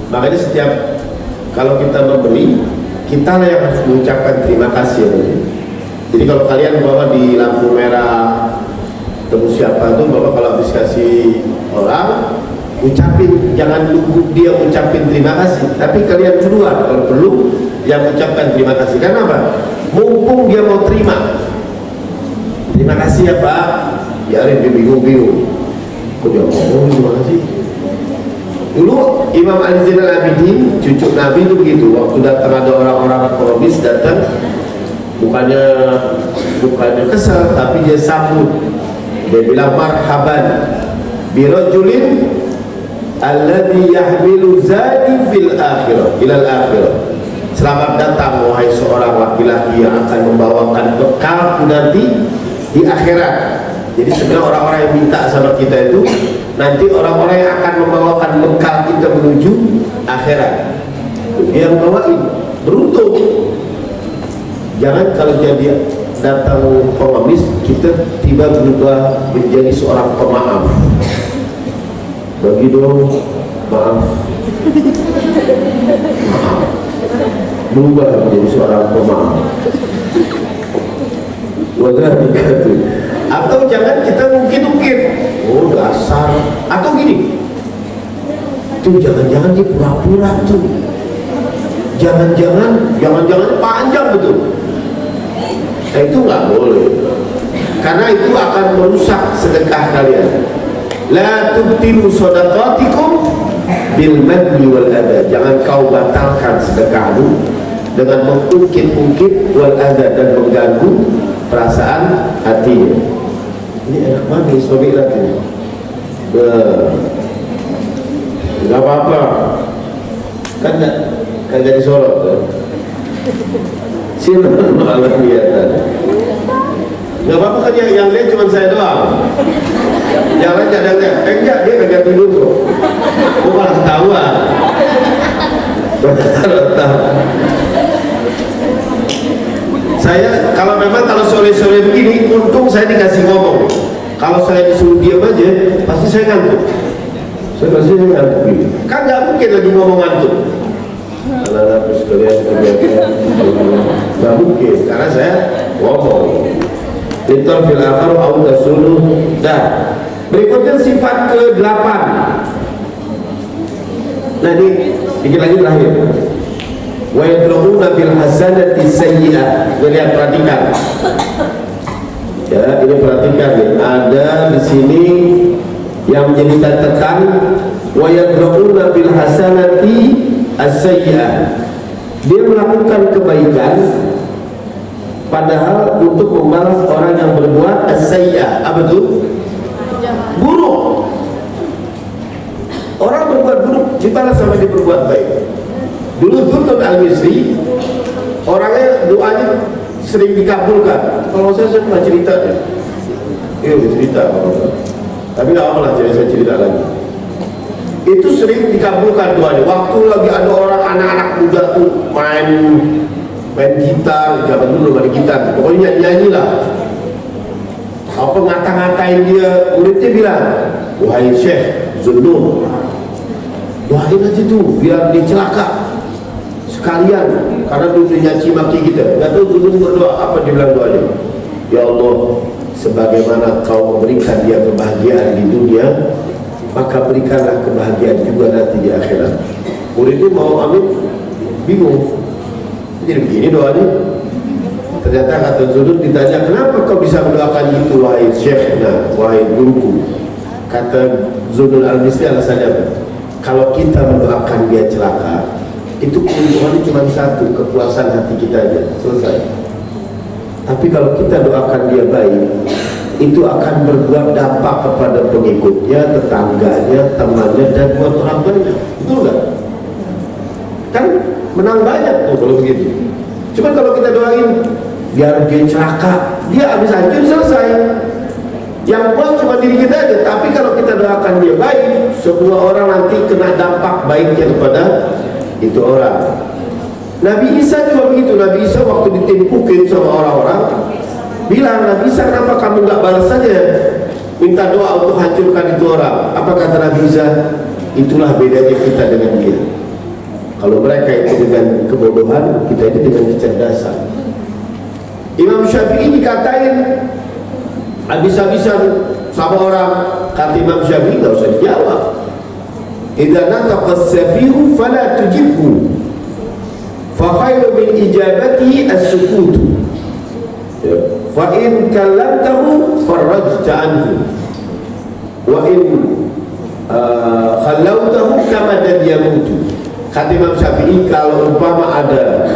Makanya setiap kalau kita memberi, kita lah yang harus mengucapkan terima kasih. Jadi kalau kalian bawa di lampu merah temu siapa tuh, bapak kalau habis kasih orang, ucapin, jangan nunggu dia ucapin terima kasih, tapi kalian duluan kalau perlu yang ucapkan terima kasih. Karena apa? Mumpung dia mau terima, terima kasih ya Pak. Biarin dia bingung-bingung, kok dia ngomong terima kasih. Dulu Imam Ali Zainal Abidin, cucu Nabi itu begitu. Waktu datang ada orang-orang ekonomis datang, bukannya kesal, tapi dia sambut. Dia bilang marhaban birajulin alladhi yahmilu zadi fil akhirah ilal akhirah. Selamat datang wahai seorang laki-laki yang akan membawakan bekal nanti di akhirat. Jadi sebenarnya orang-orang yang minta sama kita itu nanti orang-orang yang akan membawakan bekal kita menuju akhirat. Dia yang bawain, beruntung. Jangan kalau jadi datang pengemis kita tiba berubah menjadi seorang pemaaf. Bagi dong, maaf. Berubah menjadi seorang pemaaf. Atau jangan kita mungkin-mungkin, oh dasar. Atau gini, tuh jangan-jangan dia pura-pura tuh. Jangan-jangan panjang betul. Itu nggak boleh, karena itu akan merusak sedekah kalian. La tubtilu shadaqatikum bil manni wal adha. Jangan kau batalkan sedekahmu dengan mengungkit-ungkit wal adha dan mengganggu perasaan hatinya. Ini enak banget suami lagi. Nggak apa-apa, kan nggak disorot kan? Silakan malah niatan. Nggak apa-apa kan yang lihat cuma saya doang. Yang lain nggak ada lihat. Enggak, dia kagak tidur kok. Gue malah ketahuan. Saya kalau sore-sore begini, untung saya dikasih ngomong. Kalau saya disuruh diam aja, pasti saya ngantuk. Saya pasti ngantuk. Kan nggak mungkin lagi ngomong ngantuk. Anak-anak sekalian kegiatan nggak mungkin, karena saya ngomong. Litor fil akhir au tasulu. Dah. Berikutnya sifat ke-8. Nah ini dikit lagi terakhir. Wa yadruna bil hasanati sayyi'ah. Lihat, perhatikan. Ya, ini perhatikan nih. Ada di sini yang menjadi catatan wa yadruna bil hasanati as-sayyi'ah. Dia melakukan kebaikan padahal untuk membalas orang yang berbuat as-sayyi'ah. Apa itu? Buruk. Orang berbuat buruk dibalas sama dia berbuat baik. Dulu Zulkifli Al-Misri, orangnya doanya sering dikabulkan. Kalau saya pernah cerita ya, cerita tapi nggak apa-apa lah, saya cerita lagi. Itu sering dikabulkan doanya. Waktu lagi ada orang anak-anak muda tuh main gitar, zaman dulu main gitar, pokoknya nyanyi lah. Apa ngata-ngatain dia, muridnya bilang, wahai Syekh Zunnun, doain aja tuh biar dia celaka sekalian, karena dulu nyaci maki kita. Gak tahu Zunnun berdoa apa, dia bilang doanya, ya Allah, sebagaimana kau memberikan dia kebahagiaan di dunia, maka berikanlah kebahagiaan juga nanti di akhirat. Muridnya mau amin, bingung. Jadi begini doanya. Ternyata kata Zunnun, ditanya, kenapa kau bisa mendoakan itu wahai Syekhna, wahai guruku? Kata Zunnun Al-Misri, alasannya apa? Kalau kita mendoakan dia celaka, itu keuntungannya cuma satu, kepuasan hati kita aja, selesai. Tapi kalau kita doakan dia baik, itu akan berbuat dampak kepada pengikutnya, tetangganya, temannya, dan buat orang banyak. Betul nggak? Kan menang banyak tuh kalau begitu. Cuma kalau kita doain biar dia celaka, dia habis hancur, selesai. Yang buat cuma diri kita aja. Tapi kalau kita doakan dia baik, semua orang nanti kena dampak baiknya kepada itu orang. Nabi Isa juga begitu. Nabi Isa waktu ditimpukin sama orang-orang, bilang, Nabi Isa, kenapa kamu nggak balas saja minta doa untuk hancurkan itu orang? Apa kata Nabi Isa? Itulah bedanya kita dengan dia. Kalau mereka itu dengan kebodohan, kita itu dengan kecerdasan. Imam Syafi'i dikatain habis-habisan sama orang. Kata Imam Syafi'i, nggak usah dijawab. Idza nataqa as-safihu fala tujibhu, fa khairu min ijabatihi as-sukut. Fa in kallamtahu farajta anhu, wa in khallawtahu kama dan yamutu. Kata Imam Syafi'i, kalau umpama ada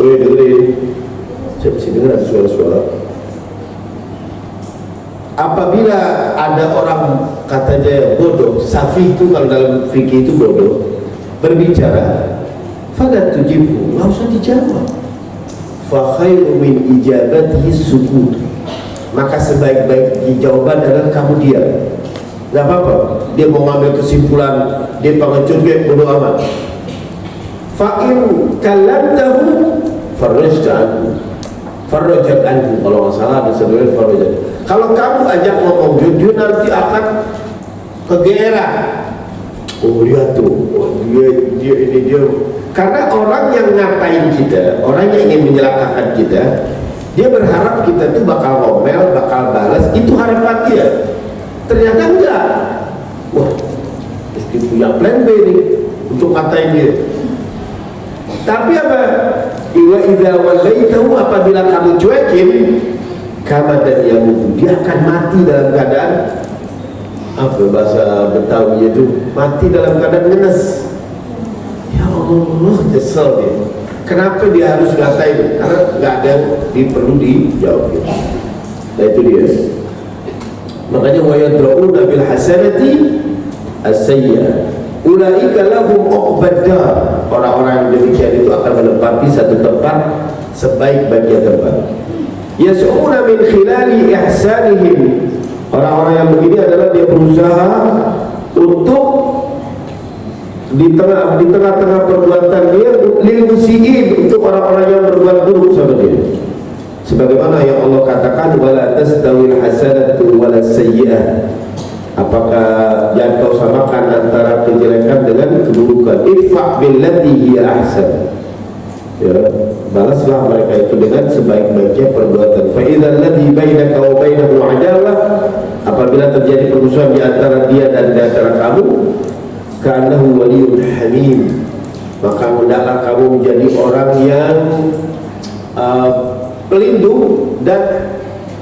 dengerin, saya mesti dengar ada suara-suara. Apabila ada orang katanya bodoh, safih itu kalau dalam fikih itu bodoh, berbicara, fala tujibhu, nggak usah dijawab. Fa khairu min ijabatihi sukut, maka sebaik-baik jawaban adalah kamu diam. Gak apa-apa, dia mau ngambil kesimpulan, dia pengecut dia bodoh amat. Fa'in kalamtahu farajta anhu, farajat anhu, kalau nggak salah ada sebenarnya farajat. Kalau kamu ajak ngomong jujur, nanti akan kegeeran. Oh lihat tuh, dia. Karena orang yang ngatain kita, orang yang ingin menyelakakan kita, dia berharap kita tuh bakal ngomel, bakal balas, itu harapan dia. Ternyata enggak. Wah, mesti punya plan B nih untuk ngatain dia. Tapi apa? Iwa idza wallaitahu, apabila kamu cuekin, kama dan yamutu, dia akan mati dalam keadaan apa bahasa Betawi itu, mati dalam keadaan ngenes. Ya Allah, nyesel dia. Kenapa dia harus ngatain? Karena nggak ada yang perlu dijawab. Nah itu dia. Makanya wa yadra'una bil hasanati as-sayyi'ah, ulaika lahum uqbad dar. Orang-orang yang demikian itu akan menempati satu tempat sebaik-baiknya tempat. Yas'una min khilali ihsanihim, orang-orang yang begini adalah dia berusaha untuk di tengah-tengah perbuatan dia lil musiin, untuk orang-orang yang berbuat buruk sama dia. Sebagaimana yang Allah katakan, wala tastawil hasanatu wala sayyi'ah, apakah jangan kau samakan antara kejelekan dengan keburukan. Idfa' billati hiya ahsan, ya, balaslah mereka itu dengan sebaik-baiknya perbuatan. Fa idzal ladzi bainaka wa bainahu adawah, apabila terjadi permusuhan di antara dia dan di antara kamu, ka'annahu waliyyun hamim, maka hendaklah kamu menjadi orang yang pelindung dan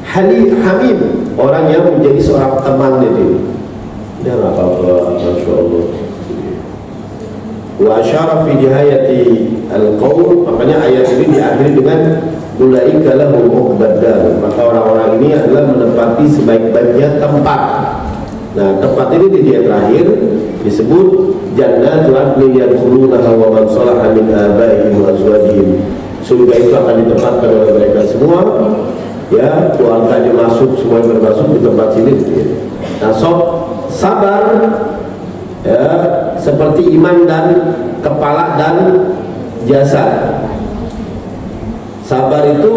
hamim, orang yang menjadi seorang teman itu. Ya apa-apa, Masya Allah. Wa asyara fi nihayati al-qaul, makanya ayat ini diakhiri dengan ulaika lahum uqbad dar, maka orang-orang ini adalah menempati sebaik-baiknya tempat. Nah, tempat ini di dia terakhir disebut jannatul adnin yadkhulunaha wa man salaha min abaihim wa azwajihim, surga itu akan ditempatkan oleh mereka semua, ya, keluarganya masuk, semuanya masuk di tempat sini. Nah, sabar, ya, seperti iman dan kepala dan jasad. Sabar itu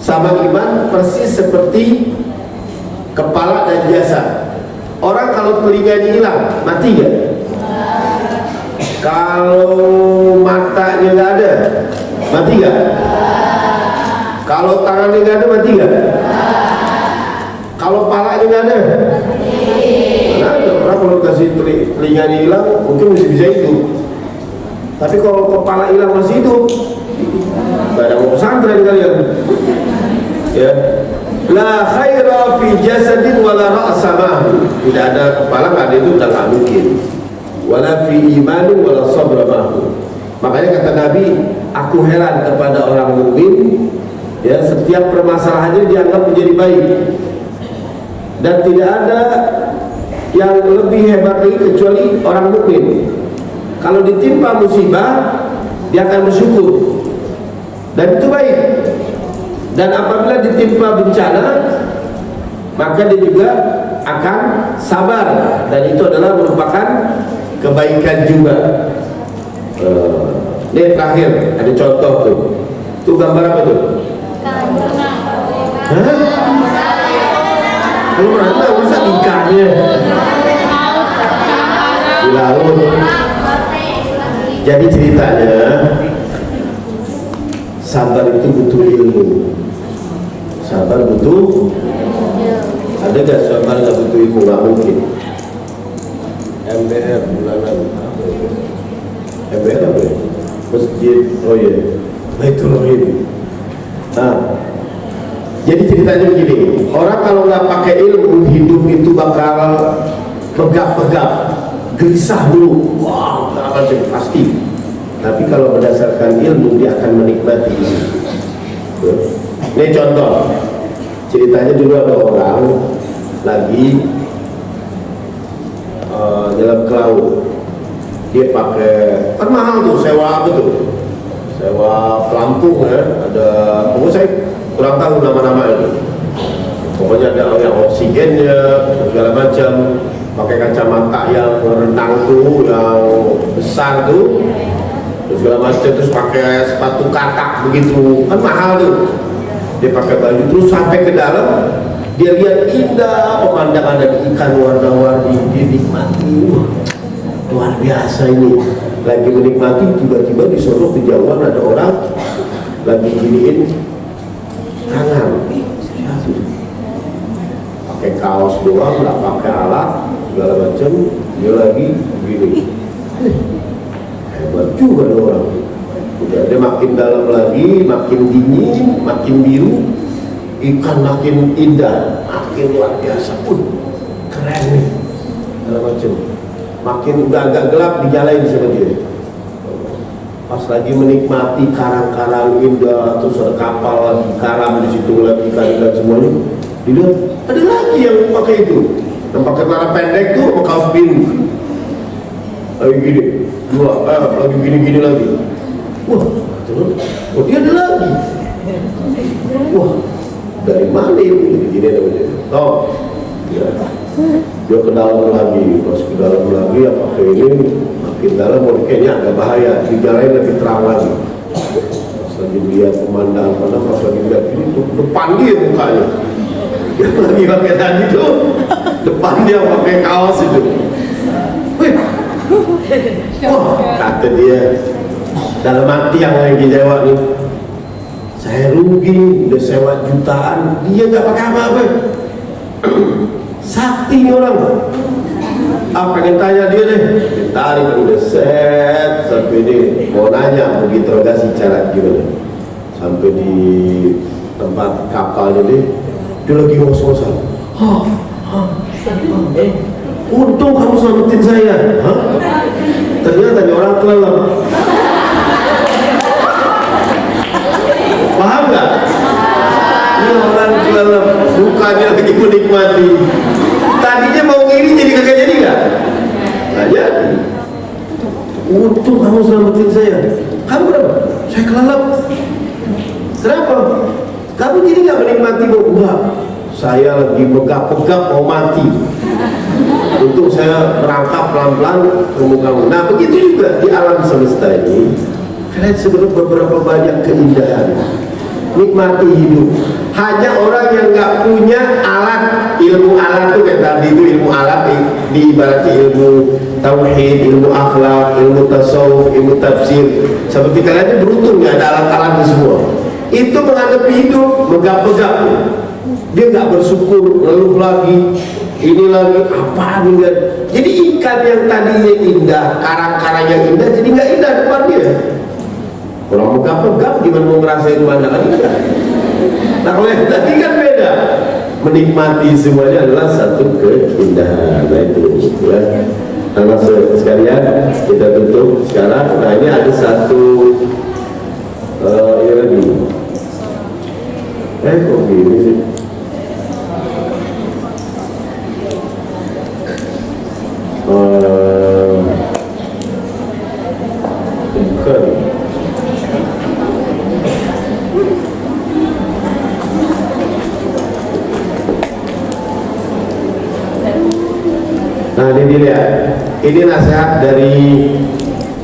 sama iman persis seperti kepala dan jasad. Orang kalau telinganya hilang, mati gak? Kalau matanya nggak ada, mati gak? Kalau tangannya nggak ada, mati gak? Kalau palanya nggak ada, mana ada orang kalau kasih telinganya hilang, mungkin masih bisa hidup. Tapi kalau kepala hilang masih hidup, nggak ada mau pesantren kalian. Ya, la khaira fi jasadin wala ra'sa ma'hu. Tidak ada kepala, nggak ada itu, tak mungkin. Wala fi imanin wala sabra ma'hu. Makanya kata Nabi, aku heran kepada orang mukmin, ya, setiap permasalahannya dianggap menjadi baik, dan tidak ada yang lebih hebat lagi kecuali orang mukmin. Kalau ditimpa musibah, dia akan bersyukur, dan itu baik. Dan apabila ditimpa bencana, maka dia juga akan sabar, dan itu adalah merupakan kebaikan juga. Ini terakhir ada contoh tuh. Itu gambar apa tuh? Hah? Kalau mana bisa ikannya di laut. Jadi ceritanya, sabar itu butuh ilmu. Sabar butuh. Ada gak sabar gak butuh ilmu? Gak mungkin. MBR bulanan. MBR apa ya? Masjid. Oh iya, Baitul Rahim. Nah, jadi ceritanya begini. Orang kalau nggak pakai ilmu, hidup itu bakal pegap-pegap, gelisah dulu. Wow, apa sih pasti. Tapi kalau berdasarkan ilmu, dia akan menikmati. Ini contoh. Ceritanya dulu ada orang lagi jalan ke laut. Dia pakai, kan mahal tuh, sewa apa tuh? Sewa pelampung ya. Ada, pokoknya saya kurang tahu nama-nama itu. Pokoknya ada yang oksigennya, segala macam. Pakai kacamata yang renang tuh, yang besar tuh, terus segala macam. Terus pakai sepatu katak begitu, kan mahal tuh. Dia pakai baju terus sampai ke dalam, dia lihat indah pemandangan dan ikan warna-warni, dia nikmati. Luar biasa ini. Lagi menikmati, tiba-tiba di sono kejauhan ada orang lagi giniin tangan. Pakai kaos doang, nggak pakai alat segala macam, dia lagi begini. Hebat juga ada orang. Udah dia makin dalam lagi, makin dingin, makin biru, ikan makin indah, makin luar biasa pun, keren nih, segala macam. Makin udah agak gelap dijalain sama dia. Pas lagi menikmati karang-karang indah, terus ada kapal lagi karam di situ lagi ikan-ikan semuanya. Dilihat ada lagi yang pakai itu, yang pakai celana pendek tuh, sama kaos biru. Lagi gini, lagi gini-gini lagi. Wah, oh dia ada lagi. Wah, dari mana ini? Gini-gini namanya. Oh, ya. Dia ke dalam lagi, pas ke dalam lagi ya pakai ini makin dalam, kayaknya agak bahaya, dijalain lebih terang lagi. Pas lagi lihat pemandangan, pas lagi lihat ini tuh depan dia mukanya, dia lagi pakai tadi tuh depan dia pakai kaos itu. Wih, wah, kata dia dalam hati yang lagi sewa nih, saya rugi, udah sewa jutaan, dia nggak pakai apa-apa. Sakti orang. Pengen tanya dia deh, ditarik udah set sampai ini mau nanya, mau interogasi cara gimana. Sampai di tempat kapalnya dia lagi ngos-ngosan. Untung kamu selamatin saya. Ternyata dia orang kelelep. Paham nggak? Ini orang kelelep, bukannya lagi menikmati. Tadinya mau ngiri jadi kagak jadi nggak? Nggak jadi. Untung kamu selamatin saya. Kamu berapa? Saya kelelep. Kenapa? Kamu jadi nggak menikmati enggak? Saya lagi pegap-pegap mau mati. Untuk saya merangkap pelan-pelan ke mukamu. Nah begitu juga di alam semesta ini. Kalian sebenarnya beberapa banyak keindahan. Nikmati hidup. Hanya orang yang nggak punya alat, ilmu alat tuh kayak tadi itu ilmu alat diibarati ilmu tauhid, ilmu akhlak, ilmu tasawuf, ilmu tafsir. Seperti kalian itu beruntung nggak ada alat-alatnya semua. Itu menghadapi hidup megap-megap. Dia nggak bersyukur, ngeluh lagi, ini lagi apa nih? Jadi ikan yang tadinya indah, karang-karang yang indah, jadi nggak indah depan dia. Orang megap-megap gimana mau ngerasain pemandangan indah? Nah kalau yang tadi kan beda. Menikmati semuanya adalah satu keindahan. Nah itu ya. Nah maksud sekalian kita tutup sekarang. Nah ini ada satu ini lagi. Kok gini sih? Bukan. Nah ini dilihat, ini nasihat dari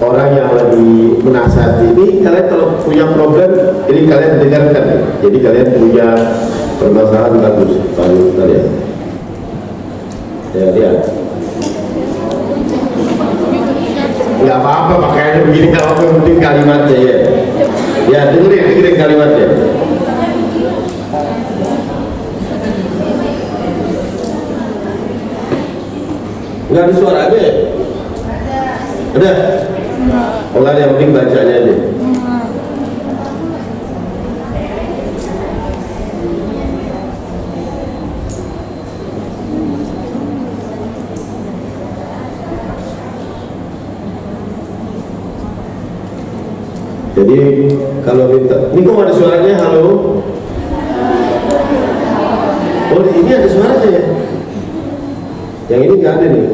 orang yang lagi menasihati. Ini kalian kalau punya problem, ini kalian dengarkan. Jadi kalian punya permasalahan bagus. Kalau kalian, ya lihat. Nggak apa-apa pakaiannya begini, nggak apa-apa, penting kalimatnya ya. Ya dengerin kalimatnya. Nggak ada suaranya ya? Ada? Oh nggak ada, yang penting bacanya aja. Jadi kalau minta, ini kok ada suaranya? Halo? Oh ini ada suaranya ya? Yang ini nggak ada nih.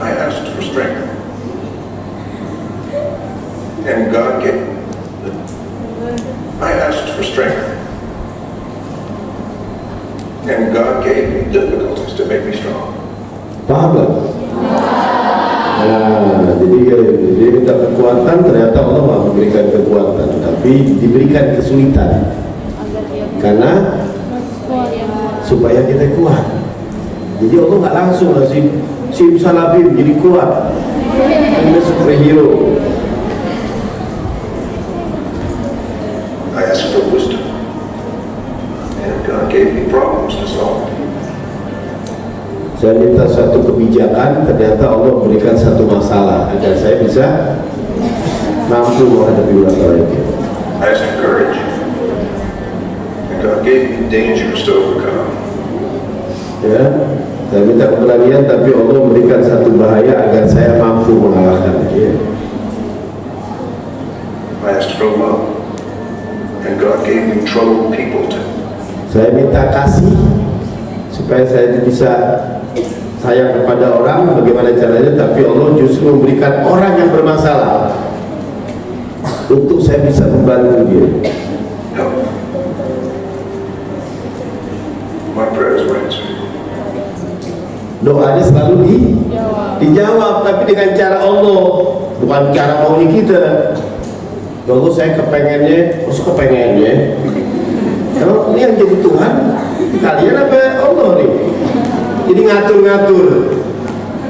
I asked for strength, and God gave. I asked for strength, and God gave me difficulties to make me strong. Paham gak? Nah, jadi dia minta kekuatan, ternyata Allah nggak memberikan kekuatan, tapi diberikan kesulitan. Karena supaya kita kuat. Jadi Allah nggak langsung ngasih simsalabim jadi kuat. Ini superhero. I asked for wisdom, and God gave me problems to solve. Saya minta suatu kebijakan, ternyata Allah berikan satu masalah agar saya bisa mampu menghadapi masalah itu. I asked for courage, and God gave me dangers to overcome. Ya, saya minta keberanian, tapi Allah memberikan satu bahaya agar saya mampu mengalahkannya. Ya. I asked for love, and God gave me troubled people to. Saya minta kasih supaya saya bisa sayang kepada orang, bagaimana caranya, tapi Allah justru memberikan orang yang bermasalah untuk saya bisa membantu dia. Help. My prayers were answered. Doanya selalu dijawab, tapi dengan cara Allah, bukan cara maunya kita. Ya Allah, saya kepengennya, kepengennya. Kalau ini yang jadi Tuhan, kalian apa Allah nih? Jadi ngatur-ngatur.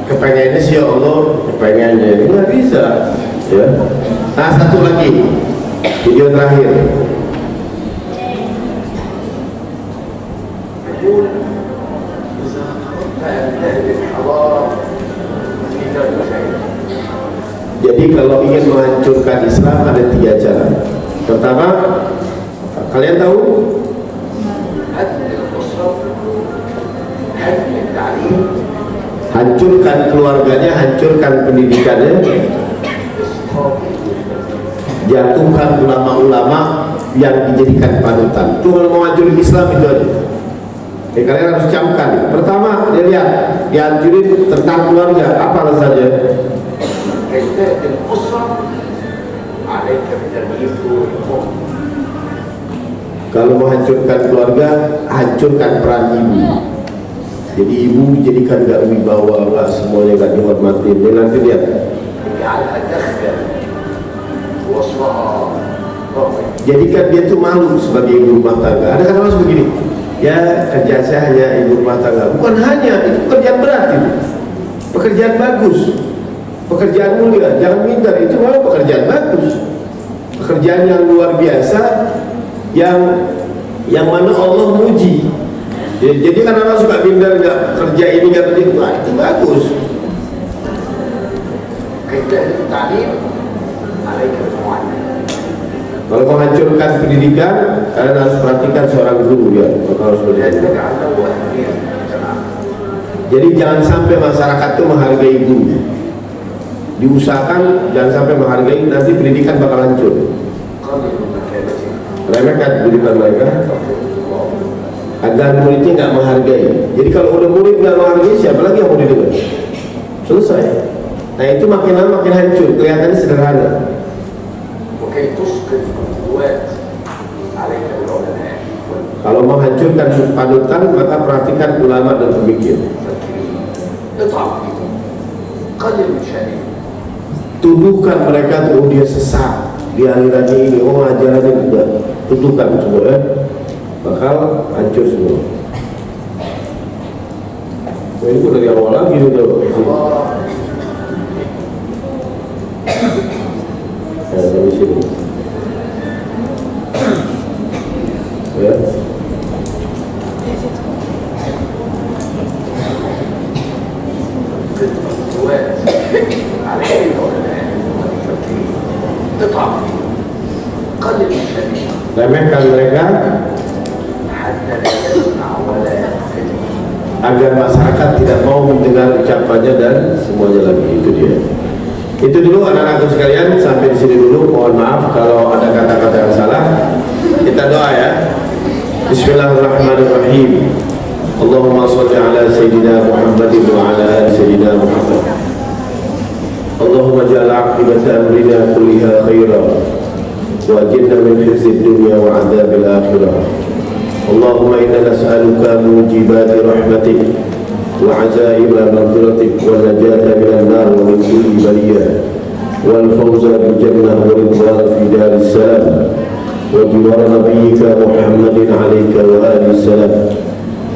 Kepengennya sih Allah, kepengennya ini nggak bisa. Ya. Nah satu lagi, video terakhir. Jadi kalau ingin menghancurkan Islam ada 3 cara. Pertama, kalian tahu? Hancurkan keluarganya, hancurkan pendidikannya, jatuhkan ulama-ulama yang dijadikan panutan. Itu kalau mau hancurin Islam itu aja. Kalian harus camkan. Pertama, dia lihat, dihancurin tentang keluarga. Apa alasannya? كيفية الأسرة عليك بتغيير الأم. Kalau mau hancurkan keluarga, hancurkan peran ibu. Jadi ibu dijadikan gak wibawa, gak semuanya gak dihormati. Dia nanti lihat. Jadikan dia tuh malu sebagai ibu rumah tangga. Ada kan orang begini, ya kerjaan saya hanya ibu rumah tangga. Bukan hanya, itu pekerjaan berat itu. Pekerjaan bagus, pekerjaan mulia. Jangan minder, itu malah pekerjaan bagus. Pekerjaan yang luar biasa, yang mana Allah muji. Jadi kan orang suka minder, nggak kerja ini nggak kerja itu, itu bagus. Kalau menghancurkan pendidikan, kalian harus perhatikan seorang guru ya, harus belajar. Jadi jangan sampai masyarakat itu menghargai guru. Diusahakan jangan sampai menghargai, nanti pendidikan bakal hancur. Remehkan pendidikan mereka agar muridnya nggak menghargai. Jadi kalau udah murid nggak menghargai, siapa lagi yang mau didengar? Selesai. Nah itu makin lama makin hancur. Kelihatannya sederhana. Kalau mau hancurkan panutan, maka perhatikan ulama dan pemikir. Tuduhkan mereka, oh dia sesat, dia alirannya ini, oh ajarannya tidak. Tuduhkan semua ya, bakal hancur semua. Nah, ini dari awal lagi nih tuh. Ya, dari sini. Ya. Remehkan mereka agar masyarakat tidak mau mendengar ucapannya dan semuanya lagi. Itu dia. Itu dulu anak-anakku sekalian, sampai di sini dulu. Mohon maaf kalau ada kata-kata yang salah. Kita doa ya. Bismillahirrahmanirrahim. Allahumma shalli ala sayyidina Muhammadin wa ala ali sayyidina Muhammad. Allahumma ja'al aqibata amrina kulliha khairan wa ajirna min khizyid dunya wa 'adzabil akhirah. Allahumma inna nas'aluka mujibati rahmatik wa 'azaima maghfiratik wa najata minan nar wa min kulli baliyah wal fawza bil jannah wa ridwan fi daris salam wa jiwar nabiyyika Muhammadin 'alaika wa alihi salam.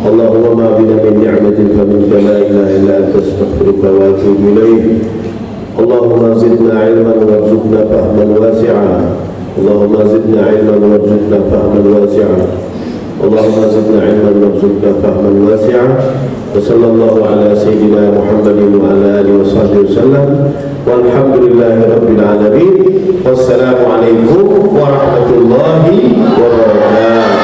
Allahumma ma bina min ni'matin fa minka la ilaha illa anta astaghfiruka wa atubu ilaik. Allahumma zidna ilman warzuqna fahman wasi'a. Allahumma zidna ilman warzuqna fahman wasi'a. Allahumma zidna ilman warzuqna fahman wasi'a. Wa sallallahu ala sayyidina Muhammadin wa ala alihi wa sahbihi wasallam. Walhamdulillahi rabbil alamin. Wassalamu alaikum warahmatullahi wabarakatuh.